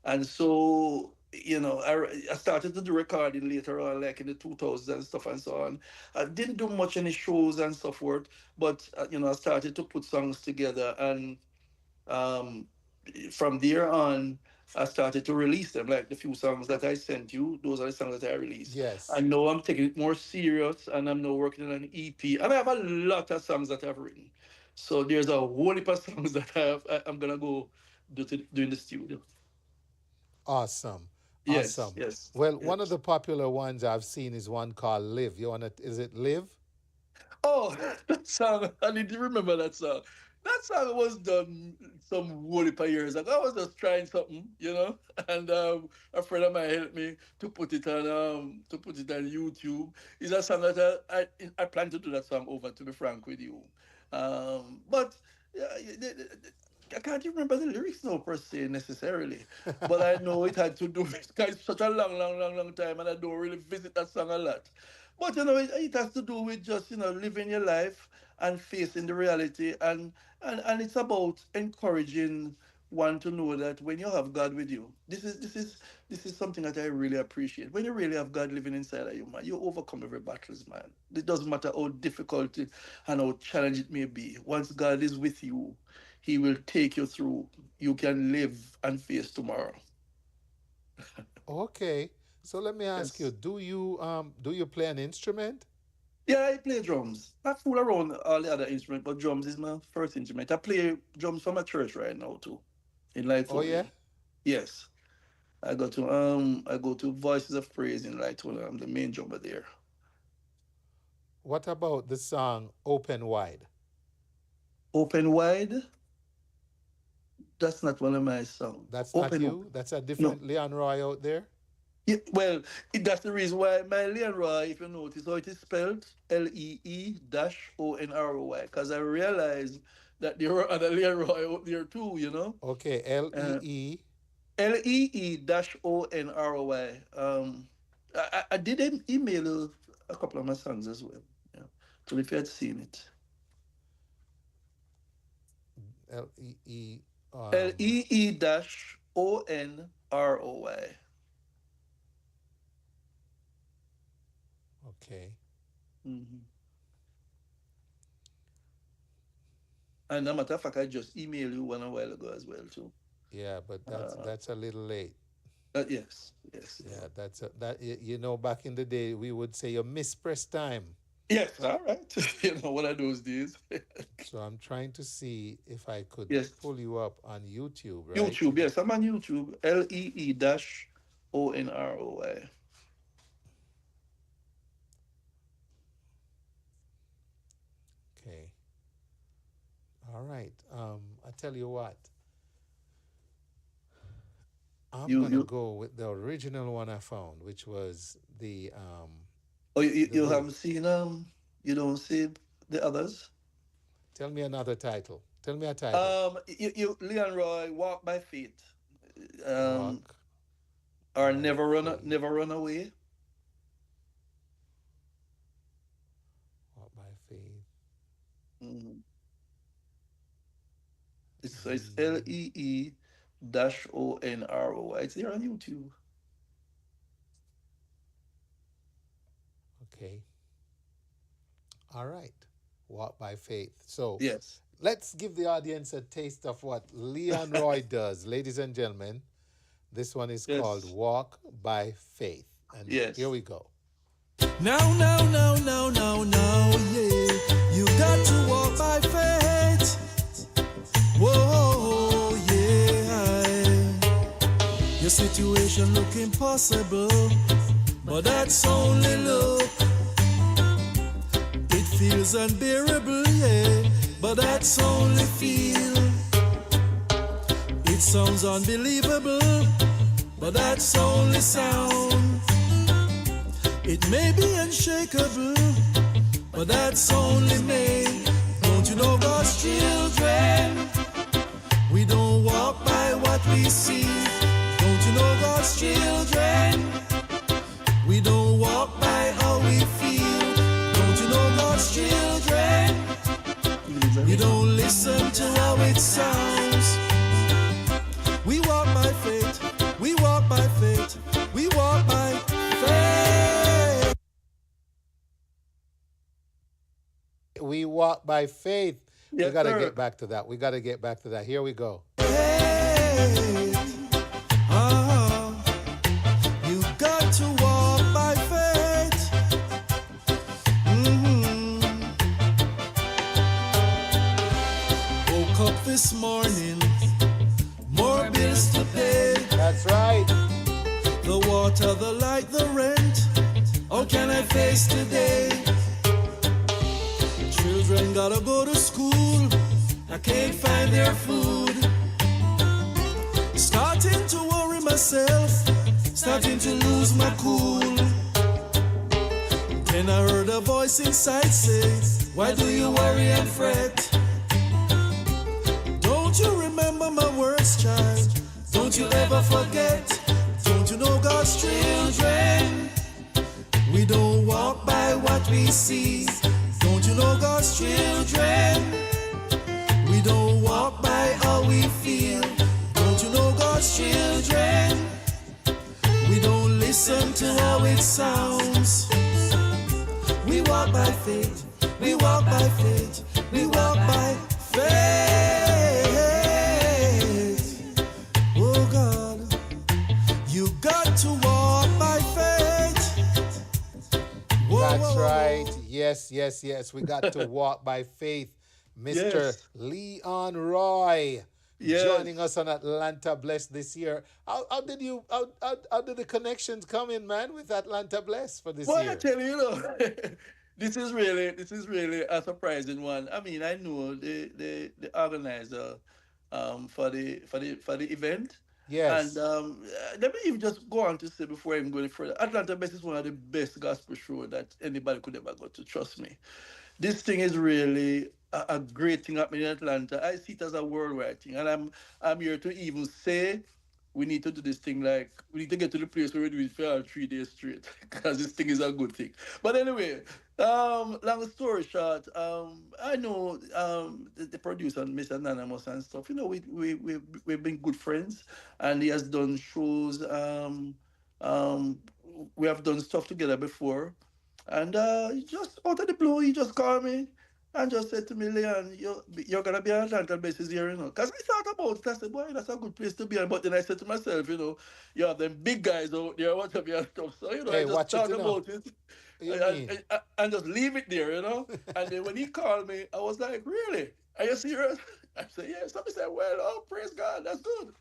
And so, I started to do recording later on, like in the 2000s and stuff and so on. I didn't do much any shows and so forth, but I started to put songs together, and um, from there on, I started to release them. Like the few songs that I sent you, those are the songs that I released.
Yes.
I know I'm taking it more serious, and I'm now working on an EP. And I have a lot of songs that I've written. So there's a whole heap of songs that I'm gonna go do in the studio.
Awesome.
Yes,
Awesome.
yes,
Well, one of
yes.
the popular ones I've seen is one called Live. Is it Live?
Oh, that song! I need to remember that song. That song was done some whole heap of years ago. I was just trying something, and a friend of mine helped me to put it on YouTube. It's a song that I plan to do that song over. To be frank with you, but yeah, I can't remember the lyrics now per se necessarily, but I know it had to do with it's such a long, long, long, long time, and I don't really visit that song a lot. But it has to do with just living your life and facing the reality, and it's about encouraging one to know that when you have God with you, this is something that I really appreciate. When you really have God living inside of you, man, you overcome every battles, man. It doesn't matter how difficult and how challenging it may be. Once God is with you, He will take you through. You can live and face tomorrow.
Okay. So let me ask you,
Yes.
do you play an instrument?
Yeah, I play drums. I fool around all the other instruments, but drums is my first instrument. I play drums for my church right now too, in
Oh yeah?
Lighthorn. Yes, I go to Voices of Praise in Lighthorn. I'm the main drummer there.
What about the song Open Wide?
Open Wide, that's not one of my songs.
That's not
Open,
you? That's a
no.
different Leon Roy out there?
Yeah, well, that's the reason why my Leonroy, if you notice how it is spelled, Lee-Onroy, because I realized that there were other Leonroy out there too.
Okay,
Uh,
Lee.
Lee-Onroy. I did email a couple of my sons as well. Yeah. So if you had seen it.
Lee.
Lee-Onroy.
Okay.
Mm-hmm. And a matter of fact, I just emailed you one a while ago as well too.
Yeah, but that's
Uh,
that's a little late.
yes, yes,
Yeah, back in the day we would say you mispressed time.
yes. All right. One of those days.
So I'm trying to see if I could
Yes,
pull you up on YouTube, right?
YouTube. Yes, I'm on YouTube. Lee-Onroy.
Okay. All right. I tell you what. I'm
You
gonna
you
go with the original one I found, which was
oh you,
the
you
Live.
haven't seen you don't see the others.
Tell me another title. Tell me a title.
Leon Roy, Walk by Faith. Um,
Walk
or
by Faith.
Never Run Away.
Walk by Faith.
Mhm. It's
Lee.
Lee-Onroy. It's there on YouTube.
Okay. All right. Walk by Faith. So
Yes.
let's give the audience a taste of what Leon Roy does. Ladies and gentlemen, this one is called
Yes.
Walk by Faith. And here
Yes.
we go.
Now, now, now, now, now, now, yeah. You got to walk by faith. Whoa, yeah. Your situation look impossible, but that's only look. It feels unbearable, yeah, but that's only feel. It sounds unbelievable, but that's only sound. It may be unshakable, but that's only me. Don't you know God's children? We don't walk by what we see. Don't you know God's children? We don't walk by how we feel. Don't you know God's children? We don't listen to how it sounds. We walk by faith. We walk by faith. We walk by faith.
We walk by faith.
Yes,
we got to
sir.
get back to that. We got to get back to that. Here we go.
You got to walk by faith. Woke up this morning, more bills to pay.
That's right.
The water, the light, the rent. How can I face today? Children gotta go to school. I can't find their food. Starting to worry myself, starting to lose my cool. Then I heard a voice inside say, why do you worry and fret? Don't you remember my words, child? Don't you ever forget? Don't you know God's children? We don't walk by what we see. Don't you know God's children? We don't walk by how we feel. Don't you know God's children? We don't listen to how it sounds. We walk by faith. We walk by faith. We walk by faith. Oh God, you got to walk by faith. Whoa,
That's
whoa, whoa.
right. Yes, yes, yes. We got to walk by faith. Mr.
Yes.
Leon Roy
Yes.
joining us on Atlanta Bless this year. How did the connections come in, man, with Atlanta Bless for this
Well,
year?
I tell you, this is really a surprising one. I mean, I know the organizer for the event.
Yes.
And let me even just go on to say before I even go any further, Atlanta Best is one of the best gospel shows that anybody could ever go to. Trust me. This thing is really a great thing happening in Atlanta. I see it as a worldwide thing, and I'm here to even say we need to do this thing, like we need to get to the place where we do it for 3 days straight because this thing is a good thing. But anyway, long story short, I know the producer, Mr. Anonymous and stuff. You know, we've been good friends, and he has done shows. We have done stuff together before, and he just out of the blue, he just called me and just said to me, Leon, you're gonna be on Atlanta basis here, you know. Because I thought about it, I said, boy, that's a good place to be. But then I said to myself, you know, you have them big guys out there, whatever and stuff. So, you know,
Hey,
I just
watch it,
thought
you know.
about it
You mean?
and just leave it there, you know. And then when he called me, I was like, really? Are you serious? I said, yes. Somebody said, well, oh, praise God, that's good.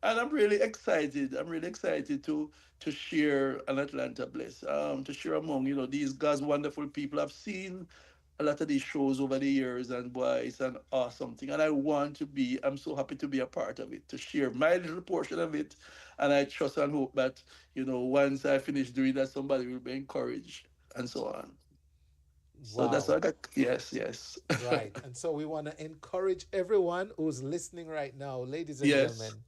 And I'm really excited. I'm really excited to share an Atlanta Bless, to share among, you know, these God's wonderful people. I've seen a lot of these shows over the years, and boy, it's an awesome thing. And I'm so happy to be a part of it, to share my little portion of it. And I trust and hope that, you know, once I finish doing that, somebody will be encouraged and so on. So that's
Wow.
what I got. Yes, yes.
Right. And so we want to encourage everyone who's listening right now, ladies and
Yes.
gentlemen.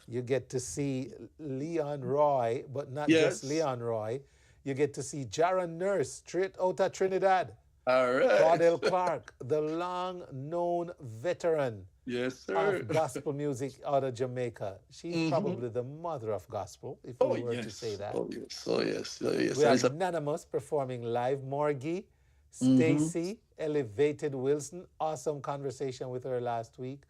You get to see Leon Roy, but not just
Yes.
Leon Roy. You get to see Jaron Nurse, straight out of Trinidad.
All right.
Claudel Clark, the long-known veteran
Yes, sir.
of gospel music out of Jamaica. She's
Mhm.
probably the mother of gospel, if
Oh,
we were to
yes.
say that.
Oh, yes. Oh, yes. Oh, yes.
We
That
have
is a-
Anonymous performing live. Morgie,
Mhm.
Stacy, Elevated Wilson. Awesome conversation with her last week.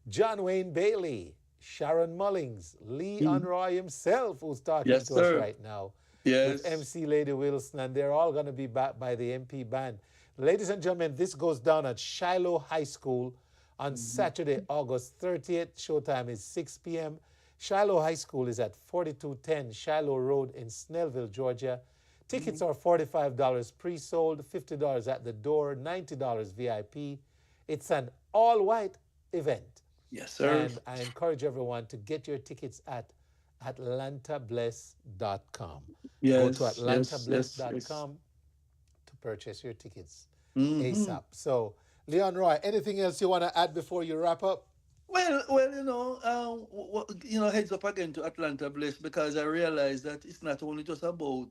John Wayne Bailey, Sharon Mullings, Leon Roy himself, who's talking
Yes,
to
sir.
us right now.
Yes.
With MC Lady Wilson, and they're all going to be back by the MP band. Ladies and gentlemen, this goes down at Shiloh High School on Saturday, August 30th. Showtime is 6 p.m.
Shiloh High School is at 4210 Shiloh Road in Snellville, Georgia. Tickets are $45 pre-sold, $50 at the door, $90 VIP. It's an all-white event.
Yes, sir.
And I encourage everyone to get your tickets at atlantabless.com.
Yes,
Go to atlantabless.com to purchase your tickets ASAP. So, Leon Roy, anything else you want to add before you wrap up?
Well, heads up again to Atlanta Bliss, because I realize that it's not only just about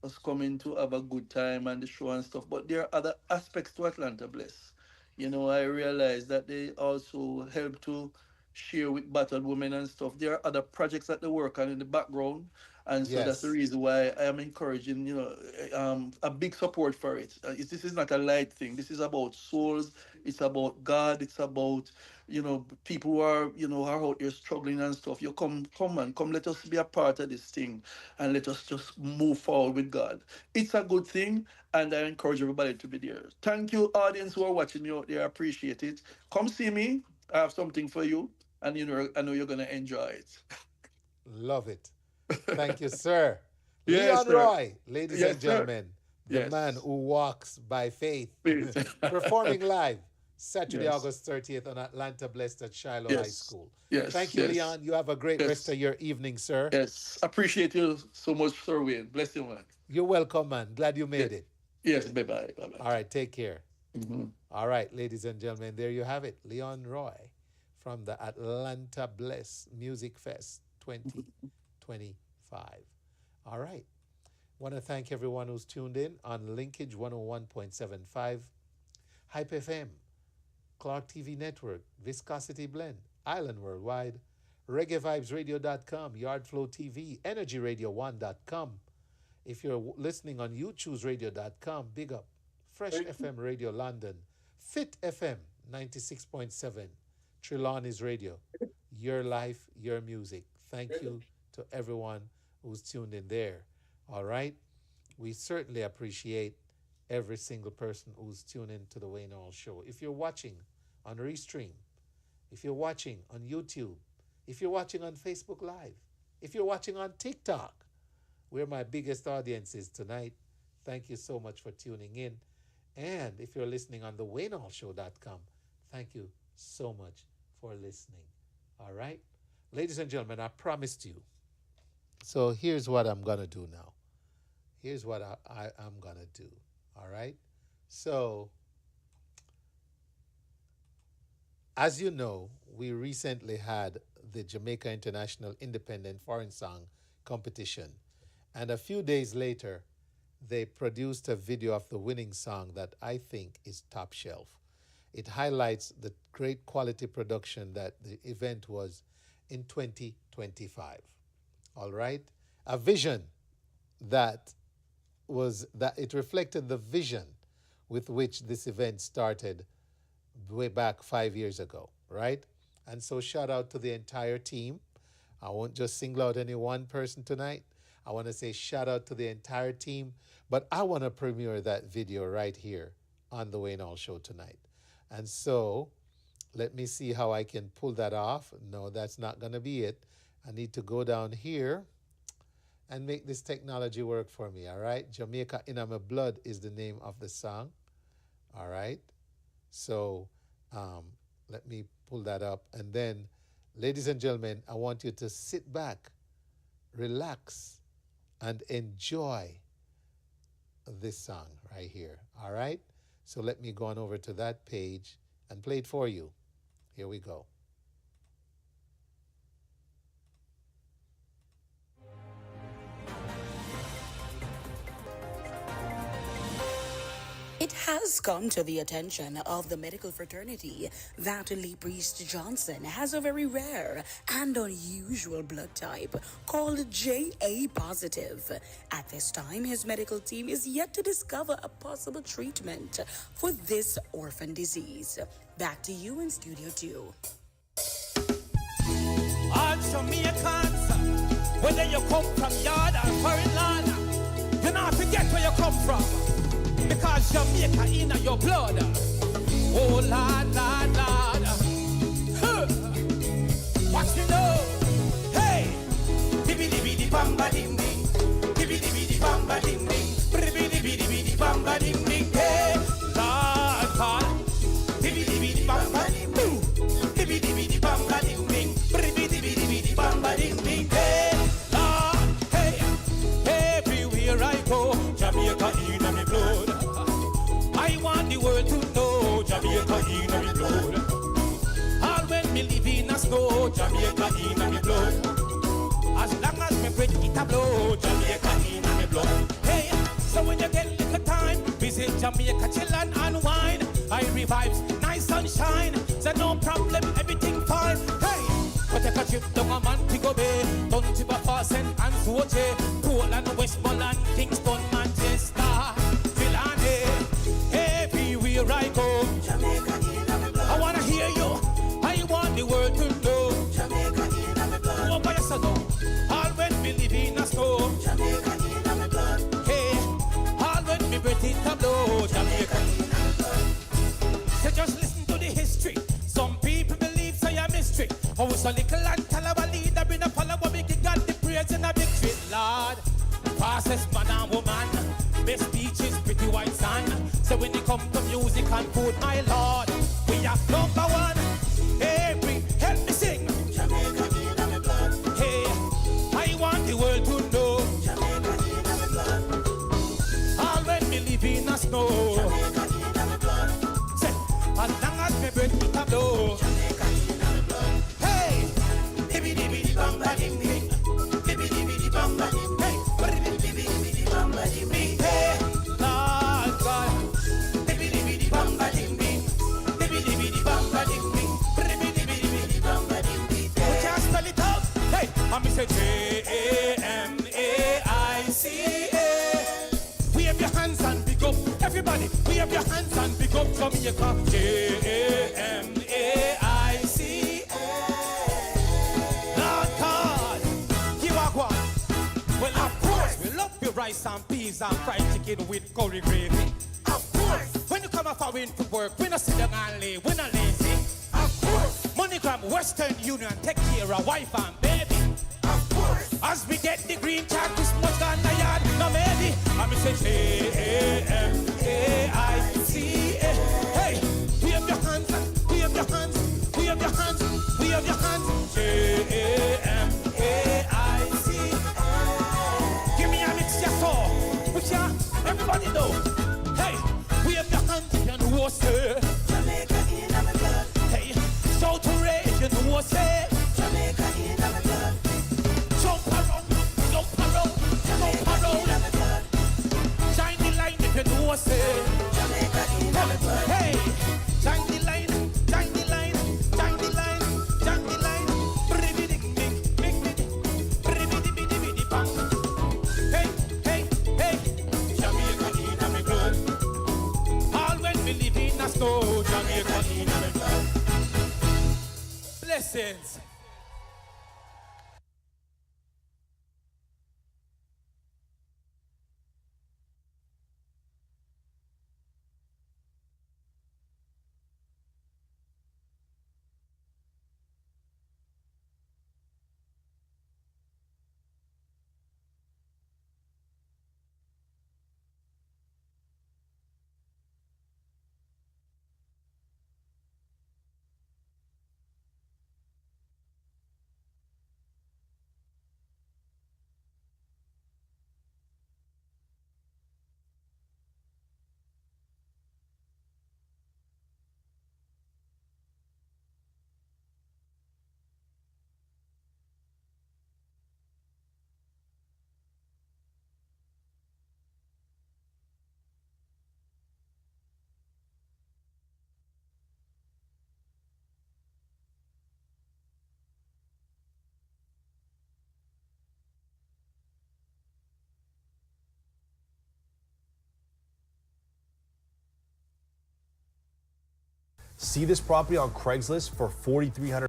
us coming to have a good time and the show and stuff, but there are other aspects to Atlanta Bliss. I realize that they also help to share with battered women and stuff. There are other projects that they work on in the background, and so that's the reason why I am encouraging, a big support for it. This is not a light thing. This is about souls. It's about God. It's about, people who are, are out there struggling and stuff. You come, let us be a part of this thing, and let us just move forward with God. It's a good thing, and I encourage everybody to be there. Thank you, audience who are watching me out there. I appreciate it. Come see me. I have something for you, and I know you're gonna enjoy it.
Love it. Thank you, sir.
Yes,
Leon Roy, ladies and
sir.
gentlemen, the man who walks by faith, performing live Saturday, August 30th on Atlanta Blessed at Shiloh High School.
Yes.
Thank you, Leon. You have a great rest of your evening, sir.
Yes. Appreciate you so much, Sir Wayne. Bless you, man.
You're welcome, man. Glad you made it.
Yes. Bye-bye. Bye-bye.
All right. Take care. All right, ladies and gentlemen, there you have it. Leon Roy from the Atlanta Bless Music Fest 2025. All right. Want to thank everyone who's tuned in on Linkage 101.75, Hype FM, Clark TV Network, Viscosity Blend, Island Worldwide, ReggaeVibesRadio.com, Yardflow TV, EnergyRadio1.com. If you're listening on YouTubeRadio.com, big up. Fresh FM Radio London, Fit FM 96.7, Trelawny's Radio, your life, your music. Thank you to everyone who's tuned in there. All right? We certainly appreciate every single person who's tuned in to the Wayne Hall Show. If you're watching on Restream, if you're watching on YouTube, if you're watching on Facebook Live, if you're watching on TikTok, where my biggest audience is tonight, thank you so much for tuning in. And if you're listening on the WayneHallShow.com, thank you so much for listening. All right? Ladies and gentlemen, I promised you. So here's what I'm going to do now. Here's what I'm going to do. All right? So, as you know, we recently had the Jamaica International Independent Foreign Song Competition. And a few days later, they produced a video of the winning song that I think is top shelf. It highlights the great quality production that the event was in 2025. All right? A vision that it reflected the vision with which this event started way back 5 years ago, right? And so shout out to the entire team. I won't just single out any one person tonight. I want to say shout out to the entire team, but I want to premiere that video right here on the Wayne Hall Show tonight. And so let me see how I can pull that off. No, that's not going to be it. I need to go down here and make this technology work for me, all right? Jamaica in My Blood is the name of the song, all right? So let me pull that up. And then, ladies and gentlemen, I want you to sit back, relax, and enjoy this song right here, all right? So let me go on over to that page and play it for you. Here we go.
It has come to the attention of the medical fraternity that Lee Priest Johnson has a very rare and unusual blood type called JA positive. At this time, his medical team is yet to discover a possible treatment for this orphan disease. Back to you in Studio 2.
All Jamaicans, whether you come from yard or foreign land, you not forget where you come from. Because Jamaica in your blood. Oh, Lord, Lord, Lord. Huh. What you know? Hey,
snow, Jamaica in my blood. As long as me breath it a blow, Jamaica in my blood. Hey, so when you get little time, visit Jamaica, chill and unwind. I revives, nice sunshine, so no problem, everything fine. Hey, but take a trip down a Montego Bay, down to Baffasen and Soche, Portland, Westmoreland, Kingston, Manchester, Trelawny. Everywhere I go, Jamaica in my blood. I wanna hear you. I want the world to know. Jamaica in my blood. Oh, by yourself, all when we live in a snow. Jamaica in my blood. Hey, all when we breathe it a blow. Jamaica in my blood. So just listen to the history. Some people believe say a mystery. Oh, so little and tell our leader in a follow what we can got the praise and a victory. Lord, fastest man and woman. Best beaches, pretty white sand. So when it come to music and food, my Lord, we are number one. Every help me sing. Jamaica in my blood. Hey, I want the world to know. Jamaica in my blood. All when we live in a snow. Jamaica in my blood. Say, as long as me breath it a blow. Jamaica in my blood. Hey, dibby dibby di bamba dim ding. Dibby dibby di bamba dim. Hey, dibby dibby di bamba dim ding. Hey, Lord God. Dibby dibby di bamba dim ding. Dibby dibby di bamba dim ding. Dibby dibby di bamba dim ding. We can't spell it out. Hey, I'm Mr. Jamaica. Wave your hands and pick up. Everybody, wave your hands and pick up Jamaica. Jamaica. Lord God, you are one. Well, of course, we love your rice and peas and fried chicken with curry gravy. Of course, when you come off our to work, we not sit down and lay, we not lazy. Of course, MoneyGram, Western Union, take care of wife and baby. Of course, as we get the green card, this much gone the yard, no maybe. I'm say Jamaica. Hey, wave your hands, wave your hands, wave your hands, wave your hands. Jamaica. Give me a mix, yes, so. Which ya, everybody know. Hey, wave your hands if you know what say. Jamaica in my blood. Hey, shout hooray if you know what say. Jamaica in my blood. Jump around, jump around, jump around. Shine the line if you know what say. Jamaica in my blood. Hey, shine the line, shine the line, shine the line, shine the line. Hey, hey, hey, Jamaica in my blood. All when we live in a snow, Jamaica in my blood. Blessings.
See this property on Craigslist for $4,300.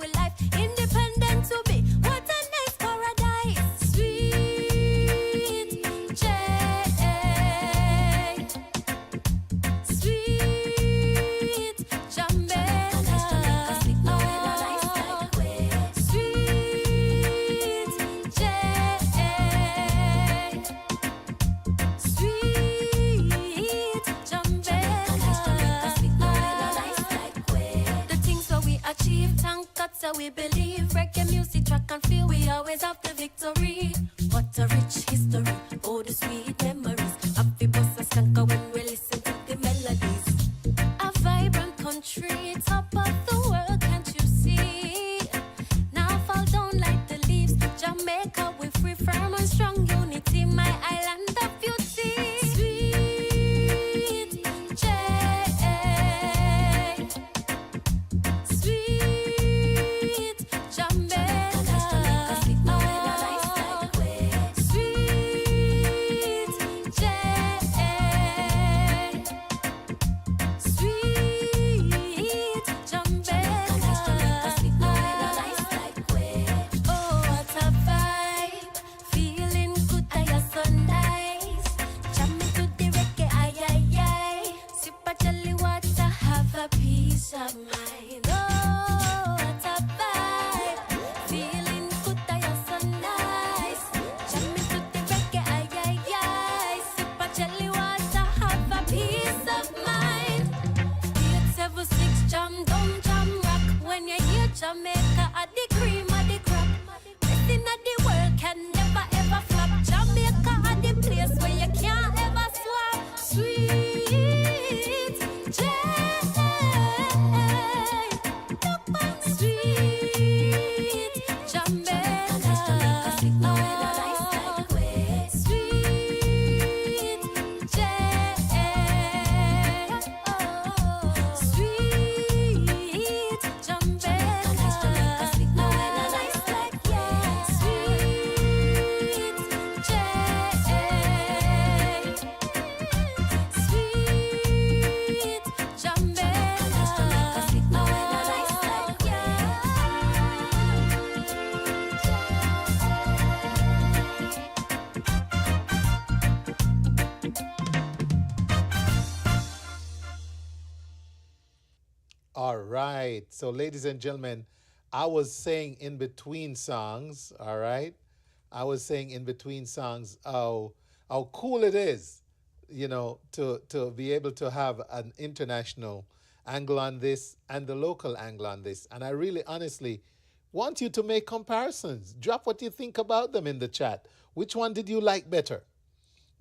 for life. Independent to be. What a nice paradise. Sweet J. Sweet Jamaica. Sweet J. Sweet Jamaica. The things that we achieve, thank God, so we believe. Reggae music, track and feel, we always have the victory. What a rich history, oh the sweet memories. Happy bust a skanker when we listen to the melodies. A vibrant country, top of the world, can't you see? Now fall down like the leaves. Jamaica, we free, firm and strong unity. My island of beauty. Sweet J. Sweet Jamaica. Sweet J. Sweet Jamaica. Oh, what a vibe. Feeling good, I am so nice. Jamming to the reggae, ay, ay, ay. Sip a jelly water, have a peace of mind. Oh, what a vibe. Feeling good, I am so nice. Jamming to the reggae, ay, ay, ay. Sip a jelly water, have a peace of mind. 876 jam, down jam rock. When you hear Jamaica, at the cream of the crop. Best in the world can never ever flop. Jamaica at the place where you can't ever swap. Sweet J. Sweet Jamaica. Sweet J. Sweet Jamaica. Sweet J. Sweet
All right. So, ladies and gentlemen, I was saying in between songs, all right? I was saying in between songs how cool it is, to be able to have an international angle on this and the local angle on this. And I really honestly want you to make comparisons. Drop what you think about them in the chat. Which one did you like better?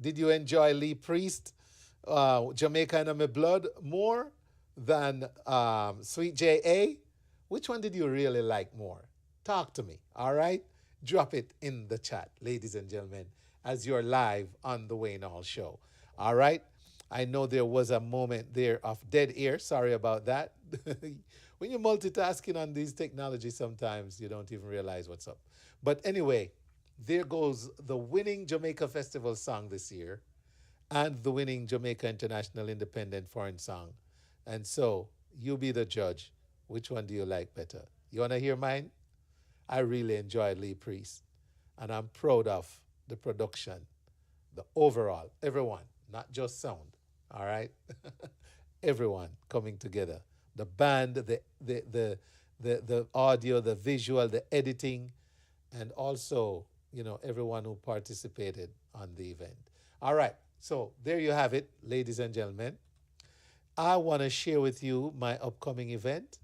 Did you enjoy Lee Priest, Jamaica in My Blood more than Sweet J.A.? Which one did you really like more? Talk to me, all right? Drop it in the chat, ladies and gentlemen, as you're live on the Wayne Hall Show, all right? I know there was a moment there of dead air. Sorry about that. When you're multitasking on these technologies, sometimes you don't even realize what's up. But anyway, there goes the winning Jamaica Festival song this year and the winning Jamaica International Independent Foreign Song. And so you be the judge. Which one do you like better? You want to hear mine? I really enjoyed Lee Priest. And I'm proud of the production, the overall, everyone, not just sound, all right? Everyone coming together. The band, the audio, the visual, the editing, and also, everyone who participated on the event. All right, so there you have it, ladies and gentlemen. I want to share with you my upcoming event.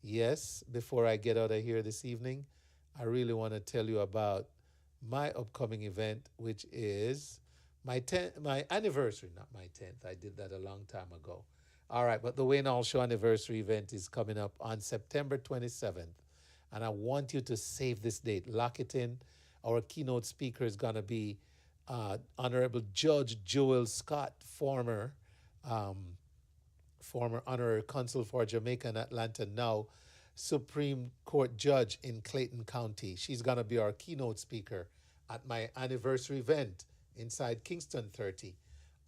Yes, before I get out of here this evening, I really want to tell you about my upcoming event, which is my anniversary, not my 10th. I did that a long time ago. All right, but the Wayne Hall Show anniversary event is coming up on September 27th. And I want you to save this date. Lock it in. Our keynote speaker is going to be Honorable Judge Joel Scott, former honorary consul for Jamaica and Atlanta, now Supreme Court judge in Clayton County. She's going to be our keynote speaker at my anniversary event inside Kingston 30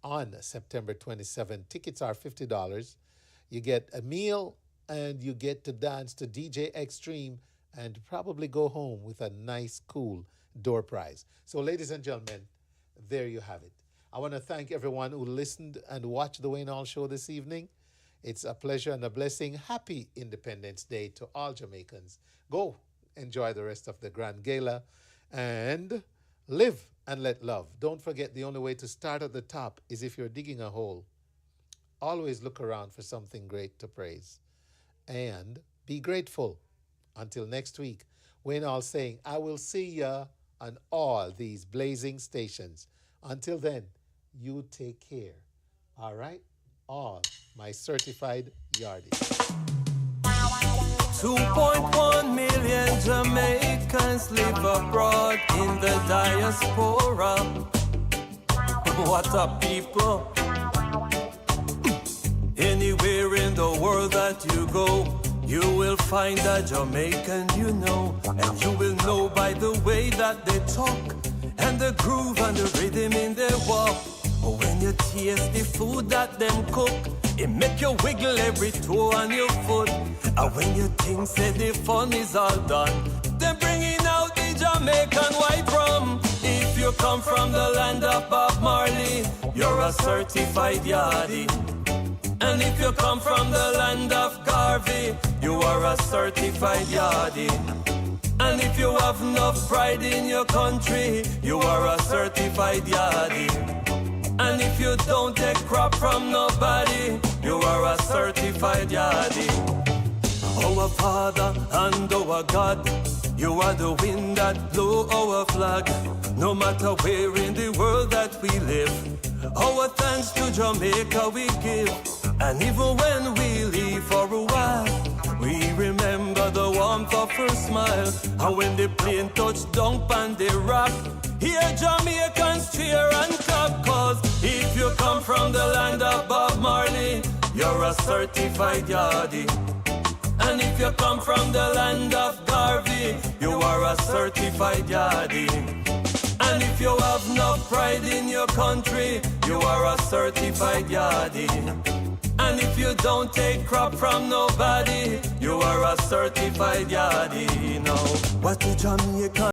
on September 27th. Tickets are $50. You get a meal, and you get to dance to DJ Extreme and probably go home with a nice, cool door prize. So, ladies and gentlemen, there you have it. I want to thank everyone who listened and watched the Wayne Hall Show this evening. It's a pleasure and a blessing. Happy Independence Day to all Jamaicans. Go enjoy the rest of the Grand Gala and live and let love. Don't forget, the only way to start at the top is if you're digging a hole. Always look around for something great to praise. And be grateful. Until next week, Wayne Hall saying, I will see ya on all these blazing stations. Until then, you take care. All right? All my certified yardies.
2.1 million Jamaicans live abroad in the diaspora. What up, people? Anywhere in the world that you go, you will find a Jamaican you know. And you will know by the way that they talk and the groove and the rhythm in their walk. When you taste the food that them cook, it make you wiggle every toe on your foot. And when you think say the fun is all done, they're bringing out the Jamaican white rum. If you come from the land of Bob Marley, you're a certified yardie. And if you come from the land of Garvey, you are a certified yardie. And if you have enough pride in your country, you are a certified yardie. And if you don't take crap from nobody, you are a certified yardie. Our Father and our God, you are the wind that blow our flag. No matter where in the world that we live, our thanks to Jamaica we give. And even when we leave for a while, we remember the warmth of her smile. And when the plane touched down on the rock, here Jamaicans cheer and clap. Cause if you come from the land of Bob Marley, you're a certified yardie. And if you come from the land of Garvey, you are a certified yardie. And if you have no pride in your country, you are a certified yardie. And if you don't take crap from nobody, you are a certified yardie. No, what the Jamaican